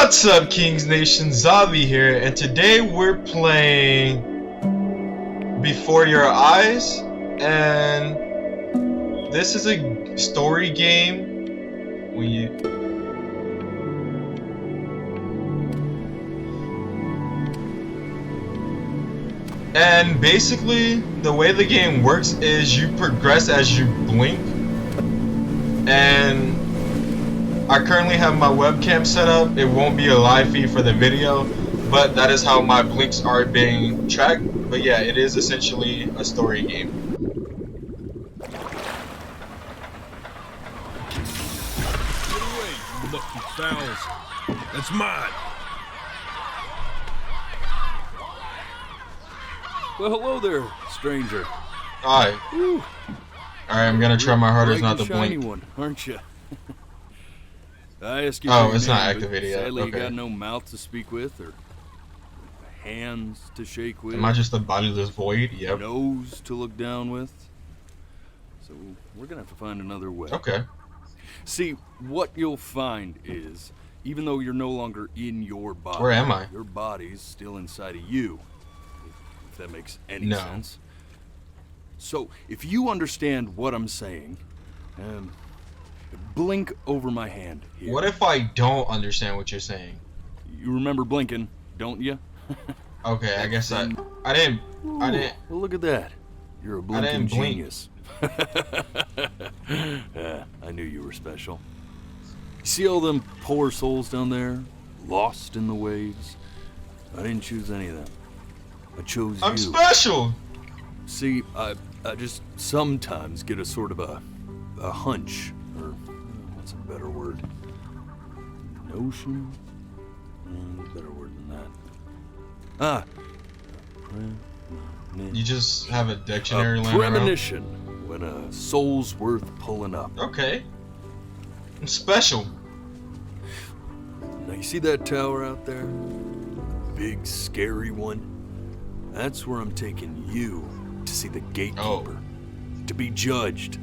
What's up, Kings Nation? Zabi here, and today we're playing Before Your Eyes, and this is a story game. And basically, the way the game works is you progress as you blink, and I currently have my webcam set up. It won't be a live feed for the video, but that is how my blinks are being tracked. But yeah, it is essentially a story game. Get away, you lucky fowls. That's mine. Well, hello there, stranger. Alright. Alright, I'm gonna try my hardest not to Shiny blink. one, aren't you? I ask you. Oh, for your it's not name, activated but yet. sadly, Okay. you got no mouth to speak with, or hands to shake with. Am I just a bodiless void? Yep. Nose to look down with. So we're gonna have to find another way. Okay. See, what you'll find is, even though you're no longer in your body, Where am I? Your body's still inside of you. If that makes any No. sense. So, if you understand what I'm saying, blink over my hand here. What if I don't understand what you're saying? You remember blinking, don't you? Okay, I guess I didn't. Well, look at that. You're a blinking didn't blink. genius. Yeah, I knew you were special. See all them poor souls down there, lost in the waves? I didn't choose any of them. I chose I'm you. special! See, I just sometimes get a sort of a hunch, or what's a better word? Notion? Better word than that. You just have a dictionary A laying around? premonition when a soul's worth pulling up. Okay. I'm special. Now you see that tower out there? Big, scary one? That's where I'm taking you to see the gatekeeper. To be judged.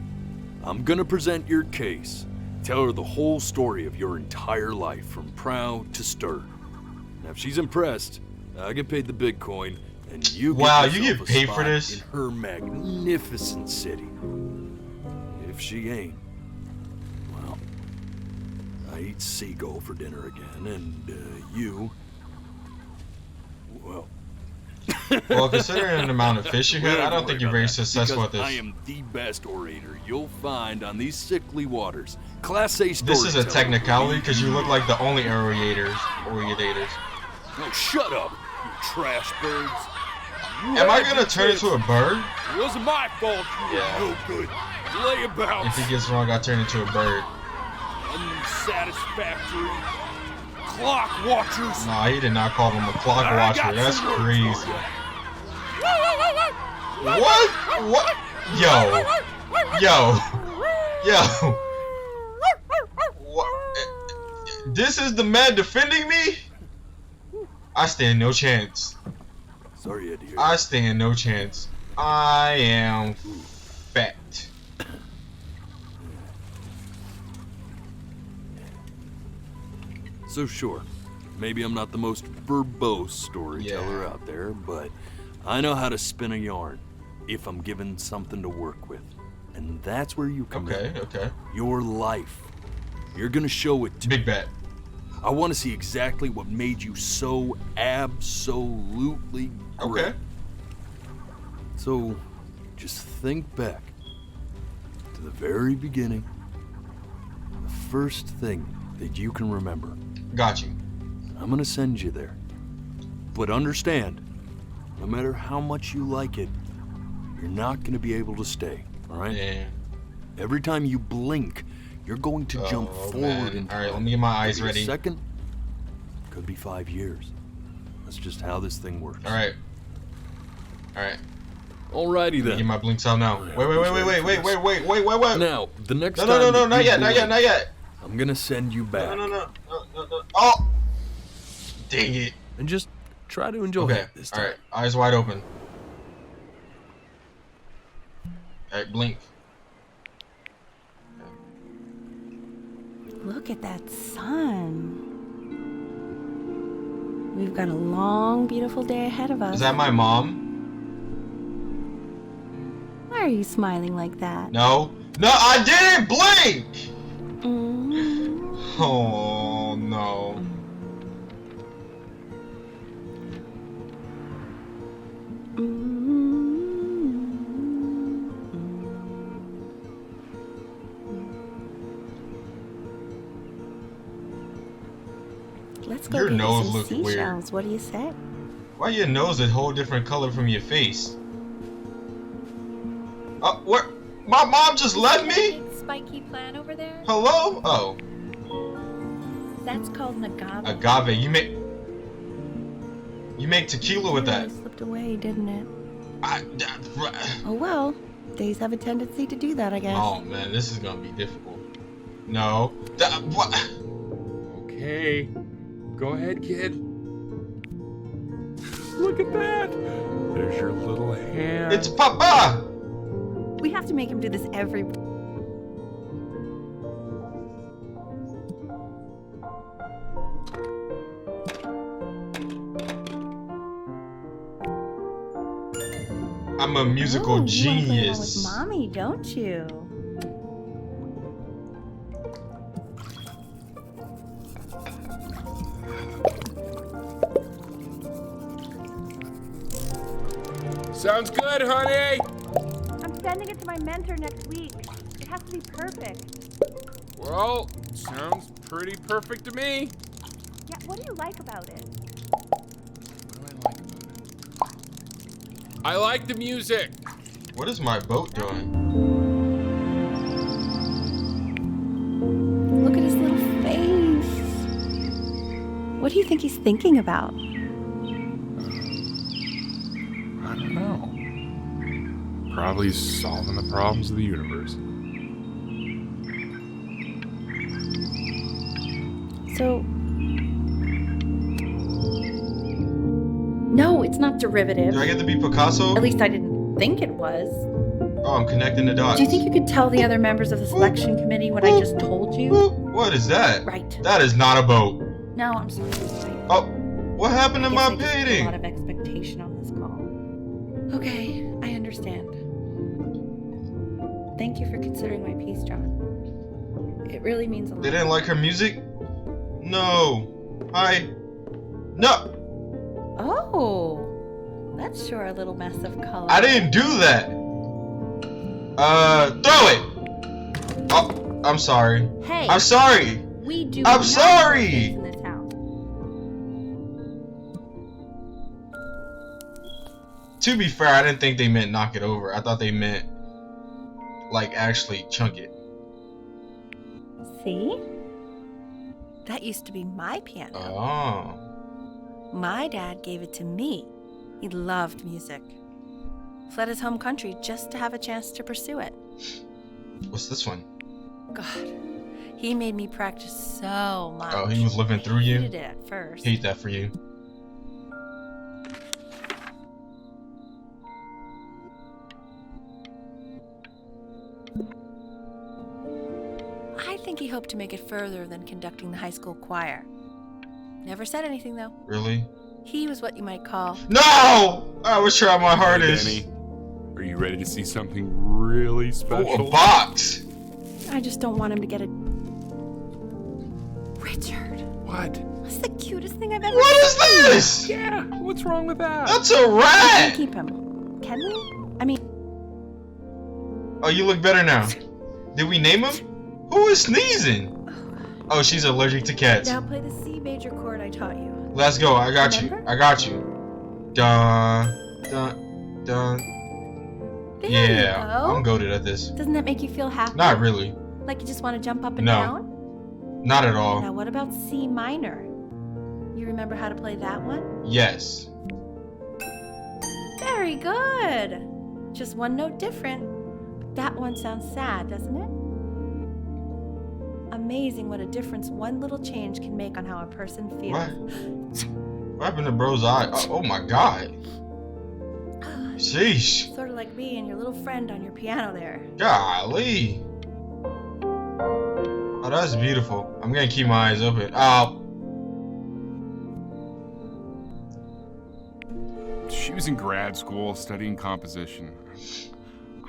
I'm gonna present your case. Tell her the whole story of your entire life, from proud to stern. Now if she's impressed, I get paid the Bitcoin, and you get Wow, you yourself get a paid spot for this? in her magnificent city. If she ain't, well, I eat seagull for dinner again, and you, well. Well, considering the amount of fish you had, I don't think you're very successful at this. I am the best orator you'll find on these sickly waters. Class A This is a storyteller. technicality because you look like the only oriators. Oh, shut up, you trash birds. Am I gonna turn into a bird? It wasn't my fault you Yeah. were no good. Layabouts. If he gets wrong, I turn into a bird. Unsatisfactory. Clock watchers. Nah, he did not call him a clock I watcher. got That's some words for crazy. ya. What? What? Yo. Yo. Yo. What? This is the man defending me? I stand no chance. Sorry you had to hear I stand no chance. I am fat. So sure, maybe I'm not the most verbose storyteller Yeah. out there, but I know how to spin a yarn if I'm given something to work with. And that's where you come in. Okay. Your life. You're gonna show it to me. Big bet. I want to see exactly what made you so absolutely great. Okay. So, just think back to the very beginning. The first thing that you can remember. Got you. I'm gonna send you there. But understand, no matter how much you like it, you're not gonna be able to stay, alright? Yeah. Every time you blink, you're going to jump forward man. in All right, time. let me get my eyes Could be a ready. second, could be 5 years. That's just how this thing works. All right. Alrighty Let me then. get my blinks out now. Wait. Now, the next No, time that not you yet, blink, not yet. I'm gonna send you back. No. Oh! Dang it. And just try to enjoy Okay, it this time. alright. Eyes wide open. Alright, blink. Look at that sun. We've got a long, beautiful day ahead of us. Is that my mom? Why are you smiling like that? No. No, I didn't blink! Mm. Oh, no. Let's go Your get nose some looks weird. seashells. What do you say? Why your nose a whole different color from your face? Oh, what? My mom just left me? Big spiky plant over there? Hello? Oh. That's called an agave. Agave. You make tequila with that. It slipped away, didn't it? I, Oh well. Days have a tendency to do that, I guess. oh man, this is gonna be difficult. No. What? Okay. Go ahead, kid. Look at that. There's your little hand. It's Papa! We have to make him do this every... I'm a musical You wanna play along genius. with Mommy, don't you? Sounds good, honey. I'm sending it to my mentor next week. It has to be perfect. Well, sounds pretty perfect to me. Yeah, what do you like about it? What do I like about it? I like the music. What is my boat doing? Look at his little face. What do you think he's thinking about? I don't know. Probably solving the problems of the universe. So... No, it's not derivative. Do I get to be Picasso? At least I didn't think it was. Oh, I'm connecting the dots. Do you think you could tell the other members of the selection committee what I just told you? What is that? Right. That is not a boat. No, I'm sorry. Oh, what happened to I my guess I just put a painting? lot of expectation on this call. Okay, I understand. Thank you for considering my piece, John. It really means a lot. They didn't like her music? No. No! Oh, that's sure a little mess of color. I didn't do that! Throw it! Oh, I'm sorry. Hey, I'm sorry! we do. I'm not sorry! do things in this house. To be fair, I didn't think they meant knock it over. I thought they meant, like, actually chunk it. See? That used to be my piano. Oh. My dad gave it to me. He loved music. Fled his home country just to have a chance to pursue it. What's this one? God, he made me practice so much. Oh, he was living through I you? hated it at first. Hate that for you. I think he hoped to make it further than conducting the high school choir. Never said anything, though. Really? He was what you might call... No! I was trying my Hey, hardest. Danny, are you ready to see something really Oh, special? a box! I just don't want him to get it... Richard, What? that's the cutest thing I've ever What is seen. this? Yeah, what's wrong with that? That's a We can rat! keep him. Can we? I mean, Oh, you look better now. Did we name him? Who is sneezing? Oh, she's allergic to cats. now play the C major chord I taught you. Let's go. I got you. Remember? I got you. Dun, dun, dun. There Yeah, you go. I'm goated at this. Doesn't that make you feel happy? Not really. Like you just want to jump up and No. down? Not at all. Now what about C minor? You remember how to play that one? Yes. Very good. Just one note different. But that one sounds sad, doesn't it? Amazing what a difference one little change can make on how a person feels. What? What happened to bro's eye? Oh my god. Sheesh. Sort of like me and your little friend on your piano there. Golly. Oh, that's beautiful. I'm gonna keep my eyes open. Oh. She was in grad school studying composition.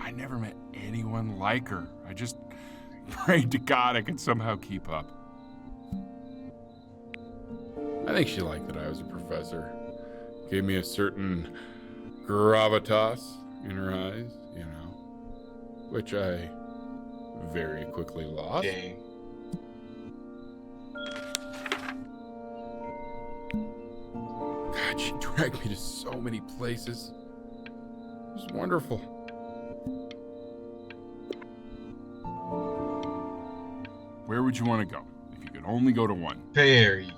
I never met anyone like her. I just prayed to God I could somehow keep up. I think she liked that I was a professor. Gave me a certain gravitas in her eyes, you know, which I very quickly lost. Dang. God, she dragged me to so many places. It was wonderful. Where would you want to go if you could only go to one? Perry.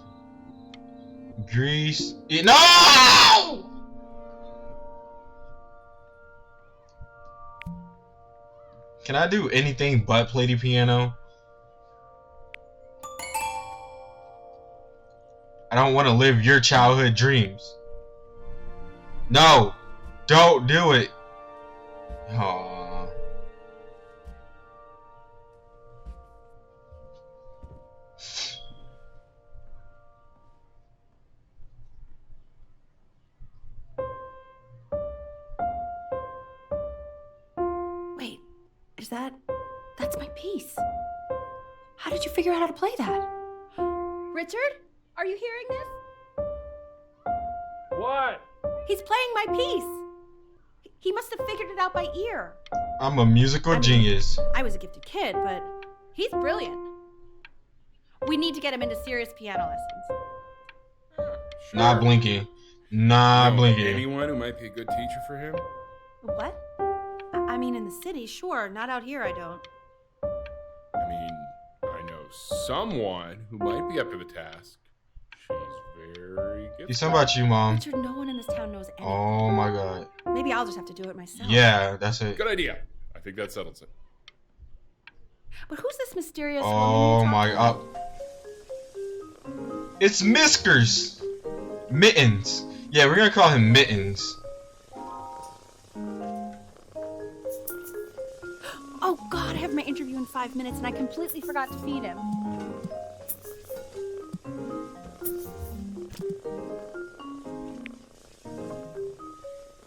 Greece. No! Can I do anything but play the piano? I don't want to live your childhood dreams. No! Don't do it! Aww. Wait, that's my piece. How did you figure out how to play that? Richard, are you hearing this? What? He's playing my piece. He must have figured it out by ear. I'm a musical genius. I was a gifted kid, but he's brilliant. We need to get him into serious piano lessons. Sure. Not blinking. Not Know blinking. anyone who might be a good teacher for him? What? I mean, in the city, sure. Not out here, I don't. I mean, I know someone who might be up to the task. She's very gifted. He's talking about you, Mom. Richard, no one in this town knows anything. Oh my god. Maybe I'll just have to do it myself. Yeah, that's it. Good idea. I think that settles it. But who's this mysterious Oh woman? my god. It's Miskers. Mittens. Yeah, we're gonna call him Mittens. Oh God, I have my interview in 5 minutes and I completely forgot to feed him.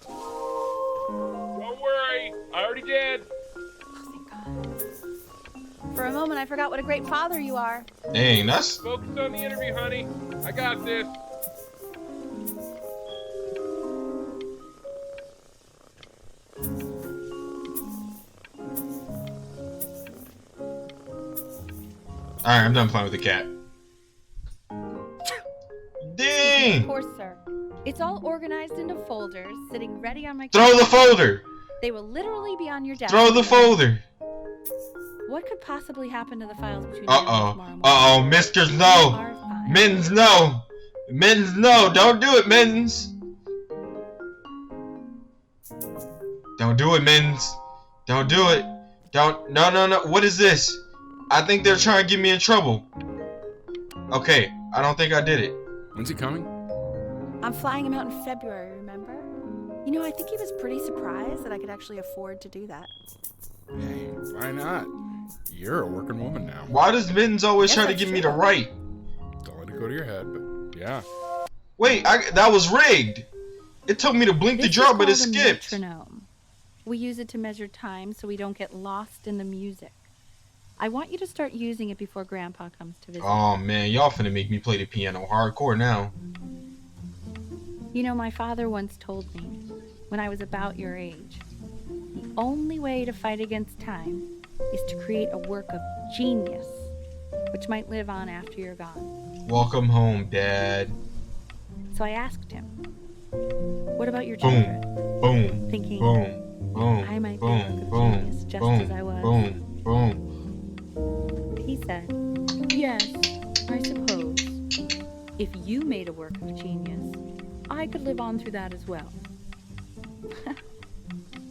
Don't worry, I already did. Oh, thank God. For a moment, I forgot what a great father you are. Dang, that's Focus on the interview, honey. I got this. alright. I'm done playing with the cat. Dang! Of course, sir. It's all organized into folders, sitting ready on my Throw the folder. They will literally be on your desk. Throw the folder. What could possibly happen to the files between now and tomorrow morning? Uh oh. Miskers, They no. are fine. Mittens, no. Mittens, no. Don't do it, Mittens. Don't do it, Mittens. Don't do it. Don't. No, no, no. What is this? I think they're trying to get me in trouble. Okay. I don't think I did it. When's he coming? I'm flying him out in February, remember? You know, I think he was pretty surprised that I could actually afford to do that. Hey, why not? You're a working woman now. Why does Mittens always Yes, try to that's get me to true. write? Don't let it go to your head, but yeah. Wait, that was rigged. It told me to blink the This is drum, but it called a skipped. metronome. We use it to measure time so we don't get lost in the music. I want you to start using it before Grandpa comes to visit. Oh man, y'all finna make me play the piano hardcore now. You know, my father once told me, when I was about your age, the only way to fight against time is to create a work of genius, which might live on after you're gone. Welcome home, Dad. So I asked him, what about your Boom. children? Boom. Thinking, Boom. Boom. I might be a work boom. of Boom. genius just boom. as I was. Boom. Boom. He said, yes, I suppose. If you made a work of genius, I could live on through that as well.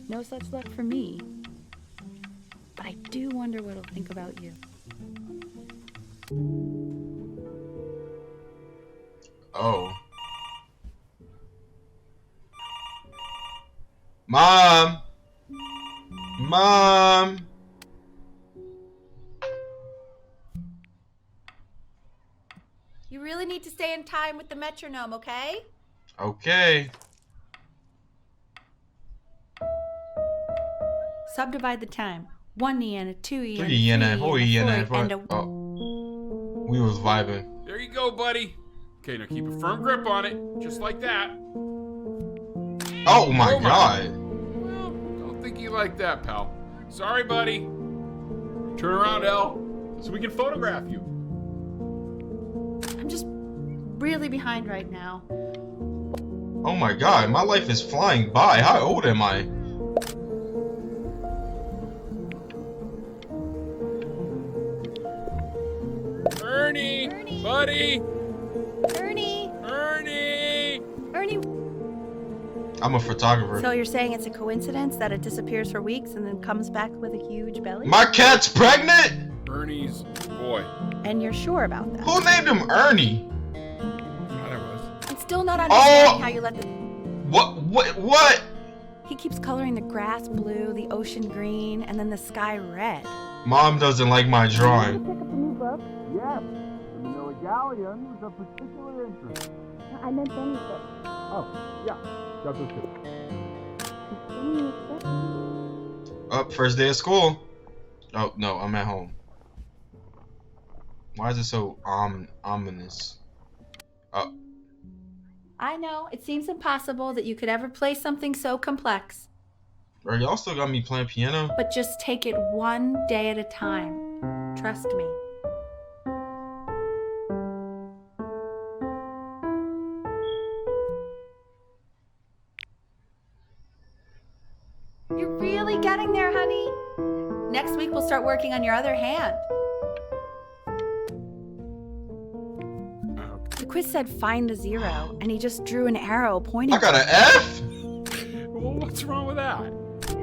No such luck for me. But I do wonder what he'll think about you. Oh. Mom. Mom. You really need to stay in time with the metronome, okay? Okay. Subdivide the time. 1 yen, a 2 yen, 3 yen, 4 yen, and and a... we was vibing. There you go, buddy. Okay, now keep a firm grip on it, just like that. Oh my god. Well, don't think you like that, pal. Sorry, buddy. Turn around, L, so we can photograph you. I'm just really behind right now. Oh my god, my life is flying by. How old am I? Ernie! Buddy! Ernie! Ernie! Ernie! I'm a photographer. So you're saying it's a coincidence that it disappears for weeks and then comes back with a huge belly? My cat's pregnant? Ernie's boy. And you're sure about that? Who named him Ernie? Thought I was. I'm still not understanding how you let the... What? He keeps coloring the grass blue, the ocean green, and then the sky red. Mom doesn't like my drawing. Pick up a new book? Yes, the Manila Galleon was of particular interest. I meant anything. Oh, yeah, got those two. Up, first day of school. Oh no, I'm at home. Why is it so ominous? I know, it seems impossible that you could ever play something so complex. Bro, y'all still got me playing piano? But just take it one day at a time. Trust me. You're really getting there, honey. Next week we'll start working on your other hand. The quiz said find the 0, and he just drew an arrow pointing. I got an F? Well, what's wrong with that?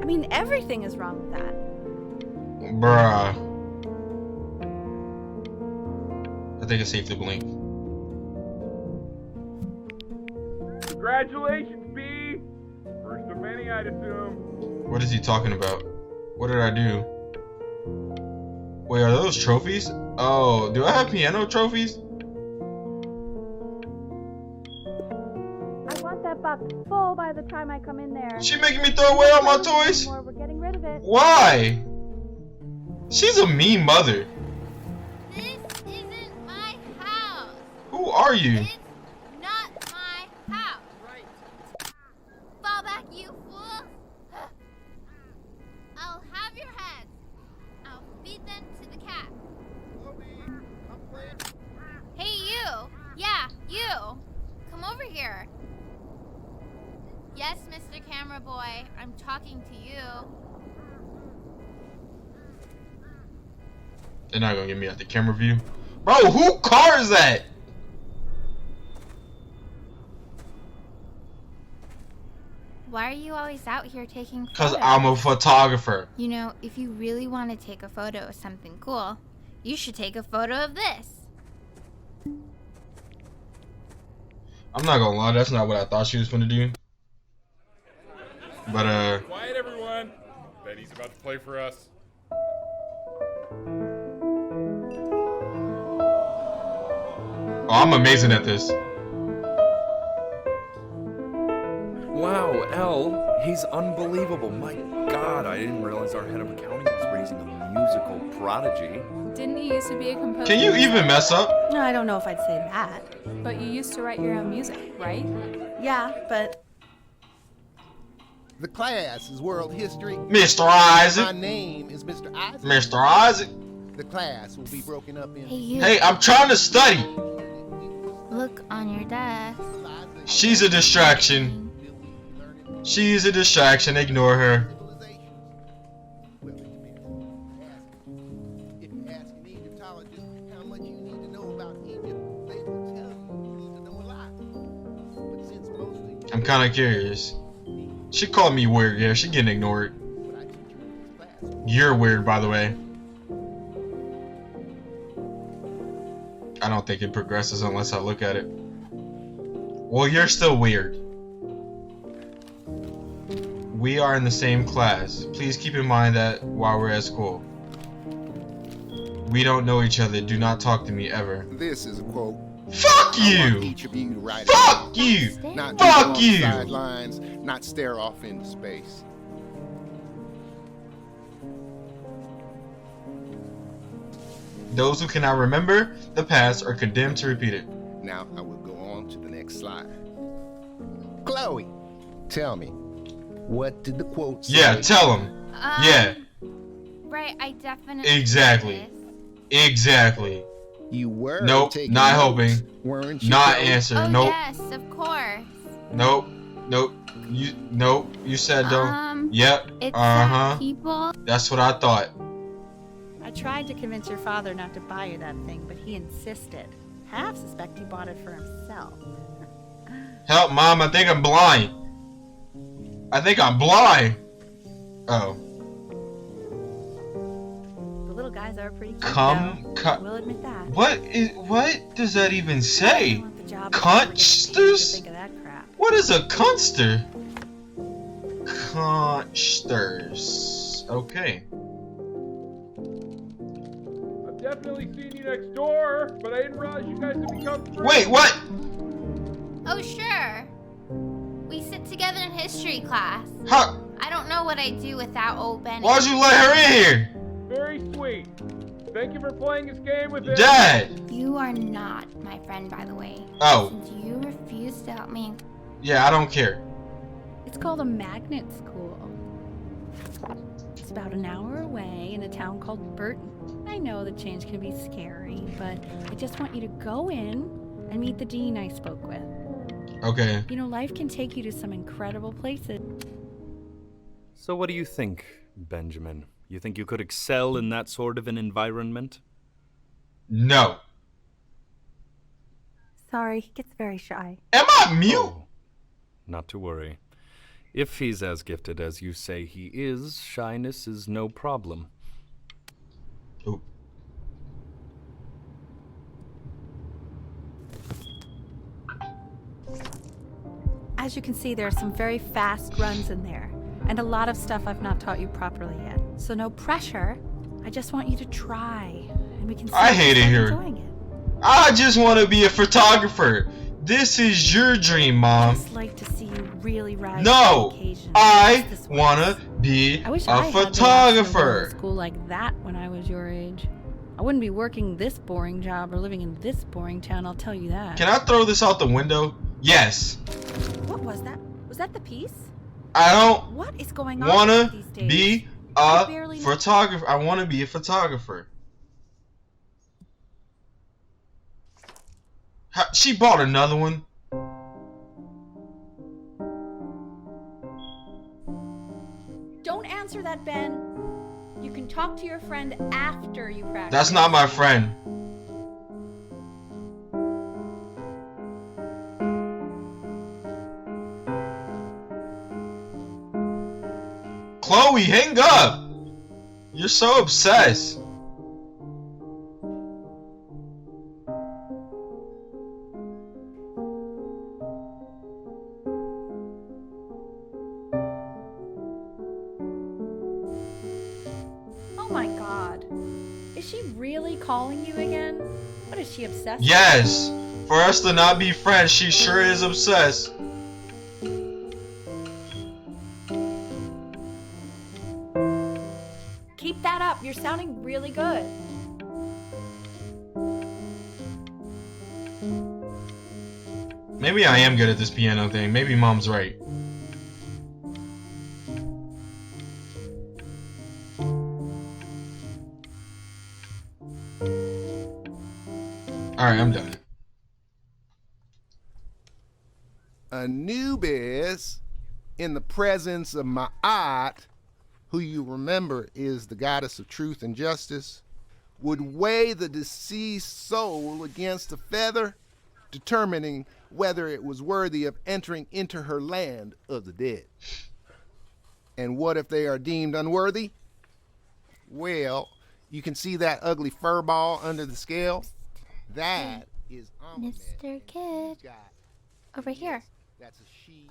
I mean, everything is wrong with that. Bruh. I think it's safe to blink. Congratulations, B! First of many, I'd assume. What is he talking about? What did I do? Wait, are those trophies? Oh, do I have piano trophies? I want that box full by the time I come in there. She making me throw away all my toys? We're getting rid of it. Why? She's a mean mother. This isn't my house. Who are you? It's not my house. Right. Fall back, you fool. I'll have your heads. I'll feed them to the cat. Hey, you. Yeah, you. Come over here. Yes, Mr. Camera Boy. I'm talking to you. They're not gonna get me at the camera view. Bro, who car is that? Why are you always out here taking photos? Cause I'm a photographer. You know, if you really want to take a photo of something cool, you should take a photo of this. I'm not gonna lie, that's not what I thought she was gonna do. But Quiet, everyone. Betty's about to play for us. oh, I'm amazing at this. Wow, L, he's unbelievable. My God, I didn't realize our head of accounting was raising a musical prodigy. Didn't you used to be a composer? Can you even mess up? No, I don't know if I'd say that. But you used to write your own music, right? Yeah, but The class is world history. Mr. My Isaac. name is Mr. Isaac. Mr. Isaac. The class will be broken up in. Hey, you. Hey, I'm trying to study. Look on your desk. She's a distraction. She's a distraction. Ignore her. If you ask an Egyptologist how much you need to know about Egypt, they will tell you you need to know a lot. But since mostly I'm kind of curious. She called me weird. Yeah, she getting ignored. what I teach you in this class, You're weird, by the way. I don't think it progresses unless I look at it. Well, you're still weird. We are in the same class. Please keep in mind that while we're at school. We don't know each other. Do not talk to me ever. this is a quote. Fuck I want you! each of you to write it Fuck down. you! Not Fuck just go on the you! sidelines, not stare off into space. Since mostly I'm kind of curious. She called me weird. Yeah, she getting ignored. I'm You're weird, by the way. ignored. Those who cannot remember the past are condemned to repeat it. Now I will go on to the next slide. Chloe, tell me, what did the quote say? Yeah, tell him. Yeah. Right, I definitely. Exactly. Exactly. You were. Nope, taking not notes, helping. weren't you, Not Chloe? answer. Oh Nope. yes, of course. Nope. Nope. You said don't. Yep. It's people. That's what I thought. I tried to convince your father not to buy you that thing, but he insisted. Half suspect he bought it for himself. Help, Mom. I think I'm blind. Oh. The little guys are pretty cute, we'll admit that. What does that even say? I want the job Consters? think of that crap. What is a conster? Consters. Okay. I've definitely seen you next door, but I didn't realize you guys had become friends. Wait, what? Oh sure. We sit together in history class. How? I don't know what I'd do without old Benny. Why'd you let her in here? Very sweet. Thank you for playing this game with me. Dad! You are not my friend, by the way. Oh. Since you refuse to help me. Yeah, I don't care. It's called a magnet school. It's about an hour away in a town called Burton. I know the change can be scary, but I just want you to go in and meet the dean I spoke with. Okay. You know, life can take you to some incredible places. So what do you think, Benjamin? You think you could excel in that sort of an environment? No. Sorry, he gets very shy. Am I mute? Oh, not to worry. If he's as gifted as you say he is, shyness is no problem. Ooh. As you can see, there are some very fast runs in there, and a lot of stuff I've not taught you properly yet. So no pressure. I just want you to try, and we can see I hate it here. enjoying it. I just want to be a photographer. This is your dream, I Mom. just like to see you really rise No, to the occasion. I This was- wanna be I wish a I had the option to go photographer. to school like that when I was your age. I wouldn't be working this boring job or living in this boring town, I'll tell you that. Can I throw this out the window? Yes. What was that? Was that the piece? I don't What is going on wanna these days? be I a barely know- photographer. I wanna be a photographer. She bought another one. Don't answer that, Ben. You can talk to your friend after you practice. That's not my friend. Chloe, hang up! You're so obsessed. Oh my god. Is she really calling you again? What is she obsessed with? Yes. For us to not be friends, she sure is obsessed. Keep that up. You're sounding really good. Maybe I am good at this piano thing. Maybe Mom's right. Alright, I'm done. Anubis, in the presence of Ma'at, who you remember is the goddess of truth and justice, would weigh the deceased soul against a feather, determining whether it was worthy of entering into her land of the dead. And what if they are deemed unworthy? Well, you can see that ugly fur ball under the scale? That is Mr. Kid. Over here. That's a she.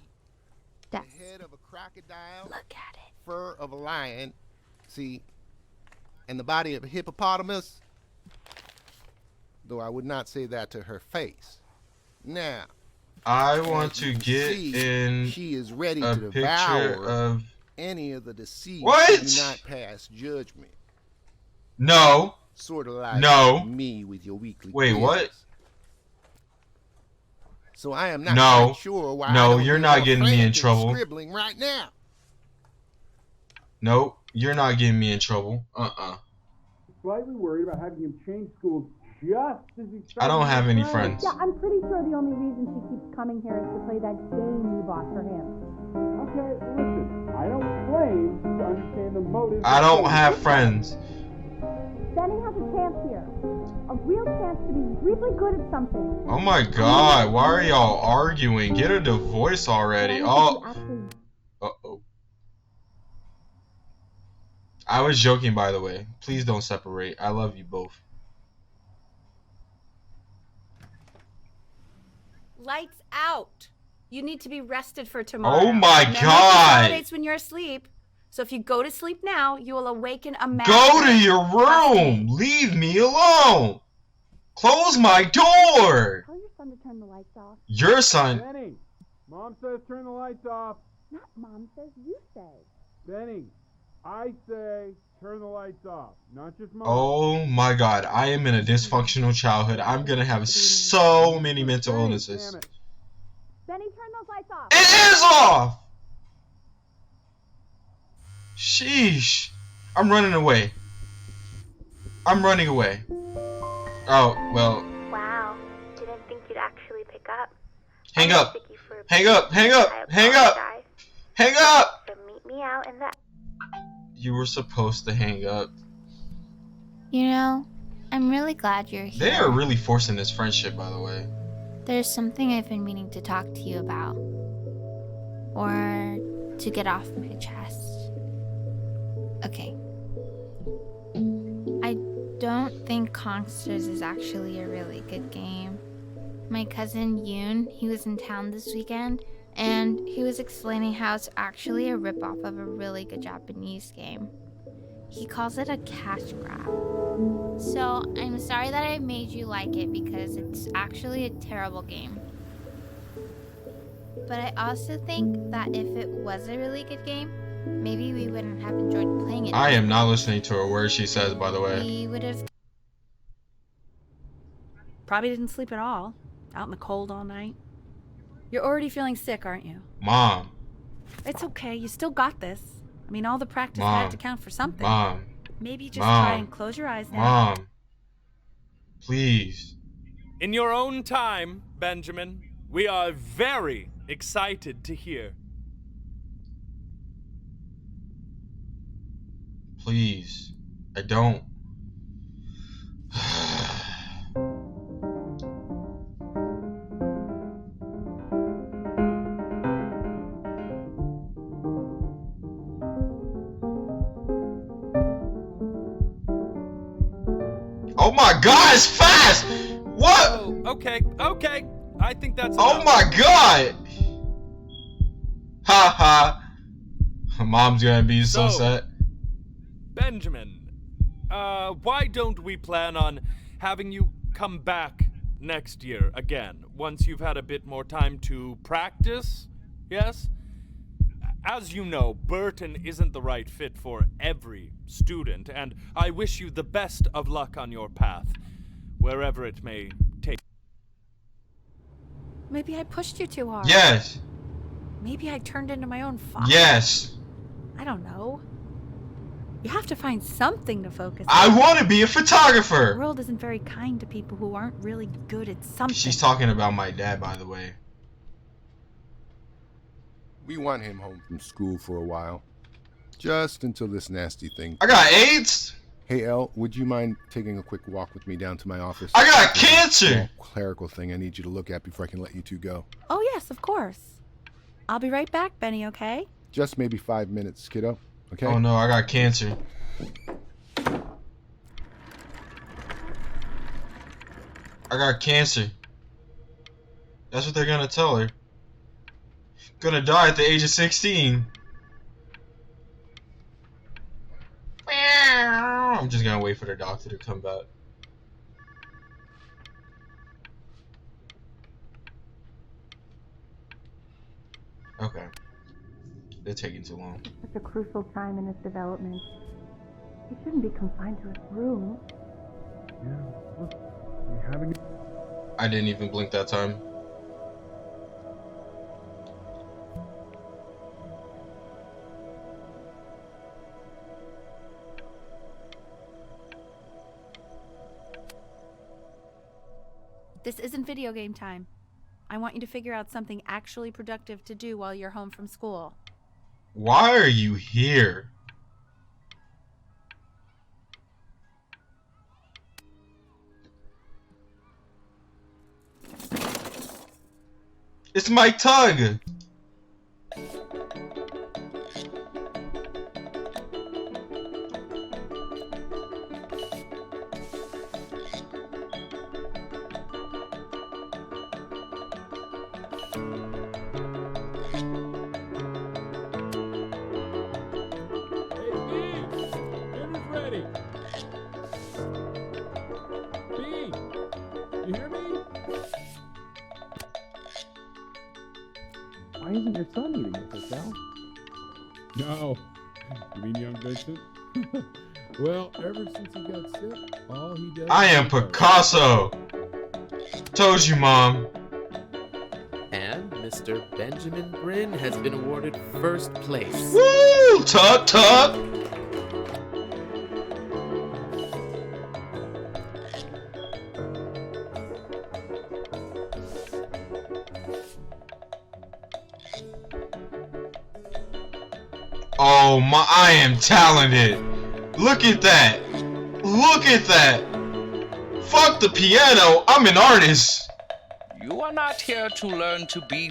That's. The head of a crocodile. Look at it. Fur of a lion. See? And the body of a hippopotamus. Though I would not say that to her face. Now. I want to get see, in she is ready a to picture devour of... any of the deceased What? who do not pass judgment. No. Sort of like No. me with your weekly Wait, quiz. what? So I am not No. quite sure why No, I don't you're hear not more getting me in frantic trouble. Scribbling right now. Nope, you're not getting me in trouble. Slightly worried about having him change schools just as he started. I don't have any his friends. Yeah, I'm pretty sure the only reason she keeps coming here is to play that game you bought for him. Okay, listen. I don't claim to understand the motives. I don't have friends. Benny has a chance here. A real chance to be really good at something. Oh my god, why are y'all arguing? Get a divorce already. Oh. Uh-oh. I was joking, by the way. Please don't separate. I love you both. Lights out. You need to be rested for tomorrow. Oh my Memory god. consolidates when you're asleep. So if you go to sleep now, you will awaken a man. Go to your room. Leave me alone. Close my door. Tell your son to turn the lights off. Your son. Benny, Mom says turn the lights off. Not Mom says, you say. Benny, I say turn the lights off. Not just Mom. Oh my god. I am in a dysfunctional childhood. I'm gonna have so many mental illnesses. Damn it. Benny, turn those lights off. It is off! Sheesh. I'm running away. I'm running away. Oh, well. Wow. Didn't think you'd actually pick up. Hang up. Hang up. Hang up. Hang up. Hang up! So meet me out in the... You were supposed to hang up. You know, I'm really glad you're here. They are really forcing this friendship, by the way. There's something I've been meaning to talk to you about. Or to get off my chest. Okay. I don't think Kongsters is actually a really good game. My cousin Yoon, he was in town this weekend, and he was explaining how it's actually a ripoff of a really good Japanese game. He calls it a cash grab. So I'm sorry that I made you like it because it's actually a terrible game. But I also think that if it was a really good game, maybe we wouldn't have enjoyed playing it. I am not listening to a word she says, by the way. We would have... Probably didn't sleep at all. Out in the cold all night. You're already feeling sick, aren't you? Mom. It's okay. You still got this. I mean, all the practice Mom. had to count for something. Mom. Maybe just Mom. try and close your eyes now. Mom. Please. In your own time, Benjamin, we are very excited to hear. Please. I don't. Oh my god, it's fast! What? Oh, okay. I think that's Oh enough. my god! Ha ha. Mom's gonna be so sad. Benjamin, why don't we plan on having you come back next year again, once you've had a bit more time to practice? Yes? As you know, Burton isn't the right fit for every student, and I wish you the best of luck on your path, wherever it may take. Maybe I pushed you too hard. Yes. Maybe I turned into my own father. Yes. I don't know. You have to find something to focus on. I want to be a The photographer. world isn't very kind to people who aren't really good at something. She's talking about my dad, by the way. We want him home from school for a while. Just until this nasty thing. I got AIDS. Hey, Elle, would you mind taking a quick walk with me down to my office? I got There's a cancer. small clerical thing I need you to look at before I can let you two go. Oh, yes, of course. I'll be right back, Benny, okay? Just maybe 5 minutes, kiddo. Okay? Oh no, I got cancer. I got cancer. That's what they're gonna tell her. Gonna die at the age of 16. I'm just gonna wait for the doctor to come back. Okay. They're taking too long. Such a crucial time in his development. He shouldn't be confined to his room. I didn't even blink that time. This isn't video game time. I want you to figure out something actually productive to do while you're home from school. Why are you here? It's my tug! You hear me? Why isn't your son eating with us, Al? No. You mean young Vincent? Well, ever since he got sick, all he does... I am Picasso! Told you, Mom. And Mr. Benjamin Bryn has been awarded first place. Woo! Tug, tug! Oh my, I am talented. Look at that. Look at that. Fuck the piano, I'm an artist. You are not here to learn to be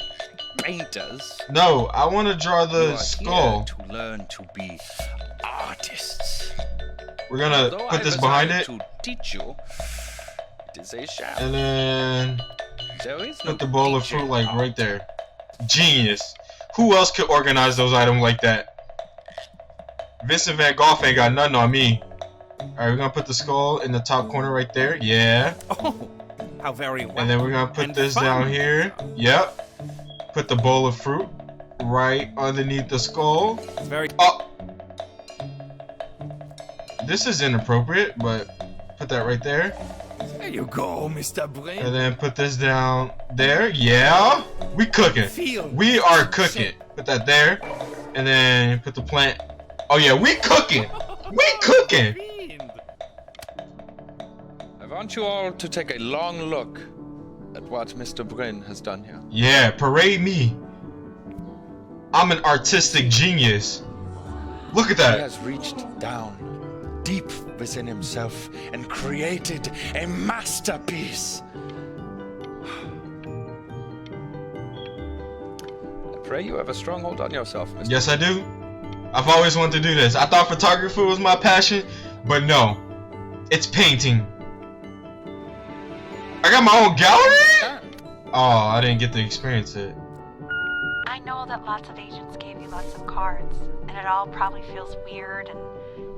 painters. No, I want to draw the You are skull. here to learn to be artists. We're gonna Although put I this behind desire it. To teach you, it is a sham. And then There is no put the bowl of fruit like right there. Genius. Who else could organize those items like that? Vincent Van Gogh ain't got nothing on me. Alright, we're gonna put the skull in the top corner right there. Yeah. Oh, how very well. And then we're gonna put this down here. Yep. Put the bowl of fruit right underneath the skull. Very. Oh. This is inappropriate, but put that right there. There you go, Mr. Bryn. And then put this down there. Yeah. We cooking. We are cooking. Put that there. And then put the plant. Oh yeah, we cooking. We cooking. I want you all to take a long look at what Mr. Bryn has done here. Yeah, parade me. I'm an artistic genius. Look at He that. has reached down deep within himself and created a masterpiece. I pray you have a strong hold on yourself, Mr. Yes, I do. I've always wanted to do this. I thought photography was my passion, but no. It's painting. I got my own gallery? Oh, I didn't get to experience it. I know that lots of agents gave you lots of cards, and it all probably feels weird and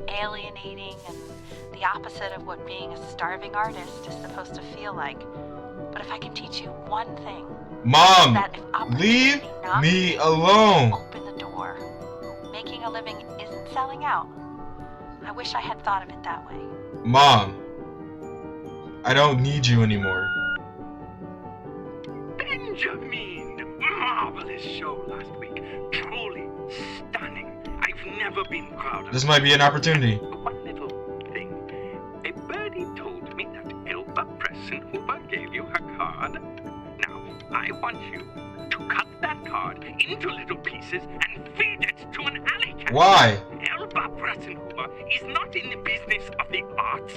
alienating and the opposite of what being a starving artist is supposed to feel like. But if I can teach you one thing, Mom, that if leave knocks, me alone. open the door. Making a living isn't selling out. I wish I had thought of it that way. Mom, I don't need you anymore. Benjamin! Marvelous show last week. Truly stunning. I've never been prouder. This might be an opportunity. One little thing. A birdie told me that Elba Pressenhuber gave you her card. Now, I want you to cut that card into little pieces and feed it to an alley cat. Why? Elba Pressenhuber is not in the business of the arts.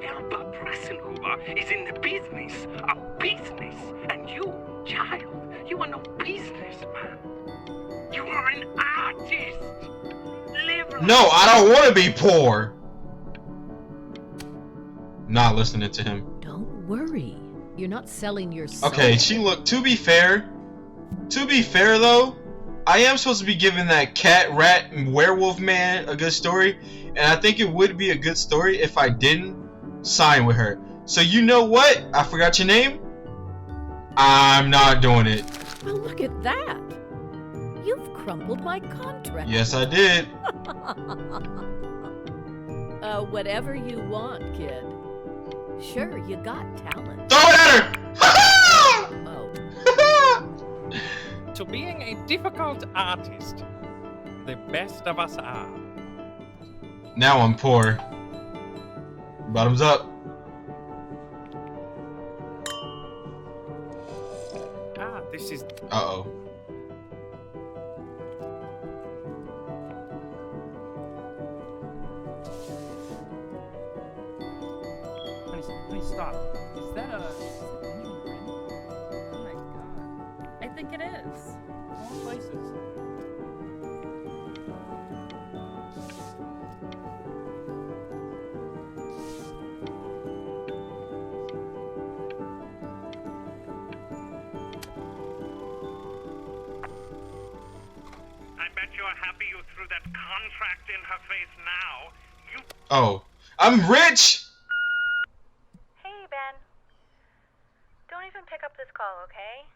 Elba Pressenhuber is in the business of business. And you, child, you are no businessman. You are an artist. Live like No, I don't want to be poor. Not listening to him. Don't worry. You're not selling your soul. Okay, she looked. To be fair though, I am supposed to be giving that cat, rat, and werewolf man a good story, and I think it would be a good story if I didn't sign with her. So you know what? I forgot your name. I'm not doing it. Well, look at that. You've crumpled my contract. Yes, I did. Whatever you want, kid. Sure, you got talent. Throw it at her! to being a difficult artist. The best of us are. Now I'm poor. Bottoms up. This is... Uh-oh. Please stop. Is that Benjamin Brin? Oh my god. I think it is. All places. You're happy you threw that contract in her face now. You... Oh. I'm rich! Hey, Ben. Don't even pick up this call, okay?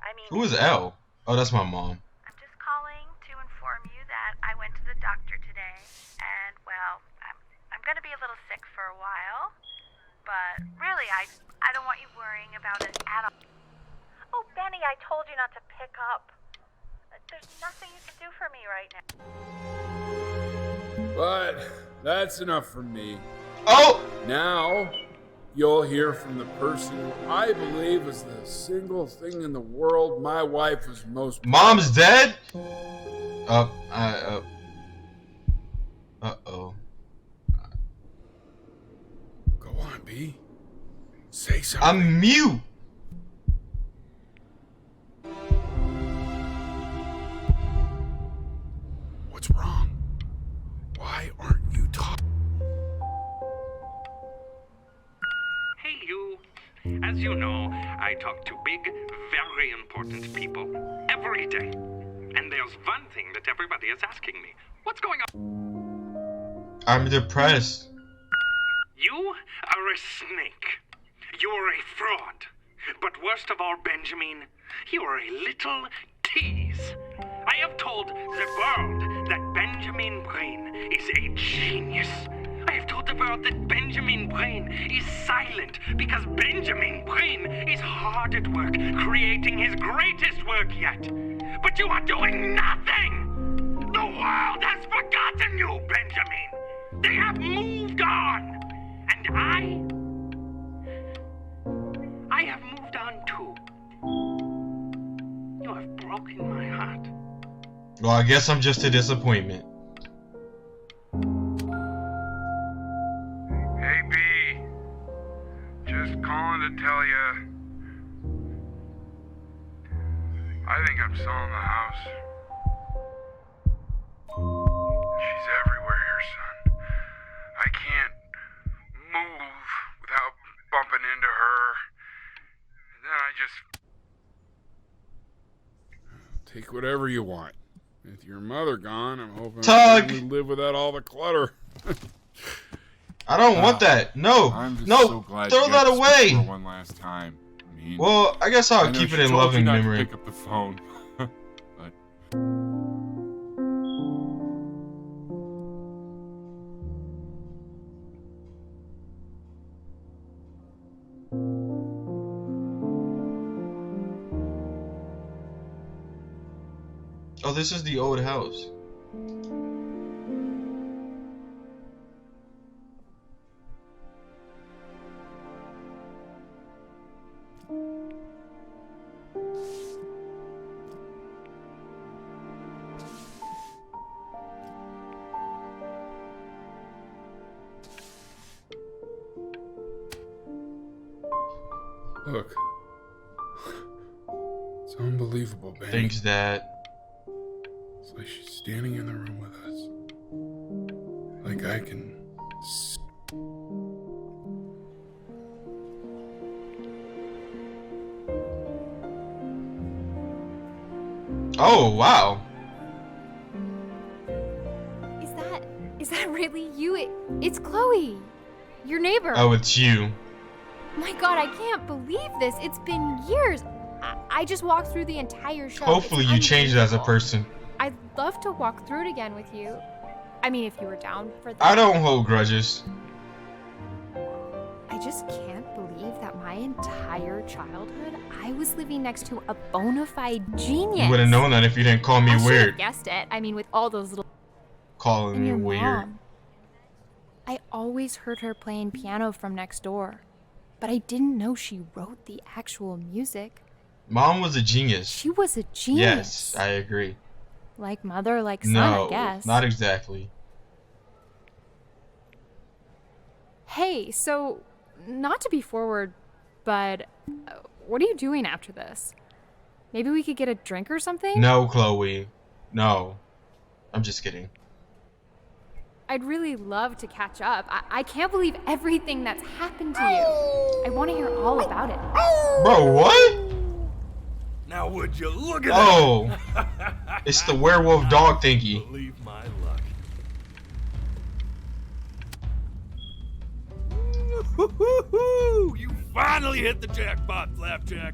I mean... Who is L? Oh, that's my mom. I'm just calling to inform you that I went to the doctor today, and, well, I'm gonna be a little sick for a while, but really, I don't want you worrying about it at all. Oh, Benny, I told you not to pick up. There's nothing you can do for me right now. But that's enough from me. Oh! Now you'll hear from the person who I believe is the single thing in the world my wife was most... Mom's dead? Uh-oh. Go on, B. Say something. I'm mute. What's wrong? Why aren't you talking? Hey, you. As you know, I talk to big, very important people every day. And there's one thing that everybody is asking me. What's going on? I'm depressed. You are a snake. You are a fraud. But worst of all, Benjamin, you are a little tease. I have told the world that Benjamin Brain is a genius. I have told the world that Benjamin Brain is silent because Benjamin Brain is hard at work creating his greatest work yet. But you are doing nothing! The world has forgotten you, Benjamin! They have moved on! And I have moved on too. You have broken my heart. Well, I guess I'm just a disappointment. Hey, B. Just calling to tell you. I think I'm selling the house. She's everywhere here, son. I can't move without bumping into her. And then I just... Take whatever you want. With your mother gone, I'm hoping Tug. we live without all the clutter. I don't want that. No. I'm just No. so glad Throw you that got to away. speak for one last time. I mean, Well, I guess I'll know keep she it in told loving you not to memory. pick up the phone. But Oh, this is the old house. look, it's unbelievable, Benny. Thanks, Dad. It's like she's standing in the room with us. Like I can. Oh, wow. Is that really you? It's Chloe, your neighbor. Oh, it's you. My God, I can't believe this. It's been years. I just walked through the entire show. Hopefully you changed as a person. I'd love to walk through it again with you. I mean, if you were down for that. I don't hold grudges. I I just can't believe that my entire childhood I was living next to a bona fide genius. You would have known that if you didn't call me I should weird. have guessed it. I mean, with all those little. Calling And me your weird. mom. I always heard her playing piano from next door, but I didn't know she wrote the actual music. Mom was a genius. She was a genius. Yes, I agree. Like mother, like son, No, I guess. not exactly. Hey, so, not to be forward, but what are you doing after this? Maybe we could get a drink or something? No, Chloe. No. I'm just kidding. I'd really love to catch up. I can't believe everything that's happened to you. I want to hear all about it. Bro, what? Now would you look at Oh. that? It's the werewolf dog thingy. Believe my luck. Woo-hoo-hoo-hoo! You finally hit the jackpot, Flapjack.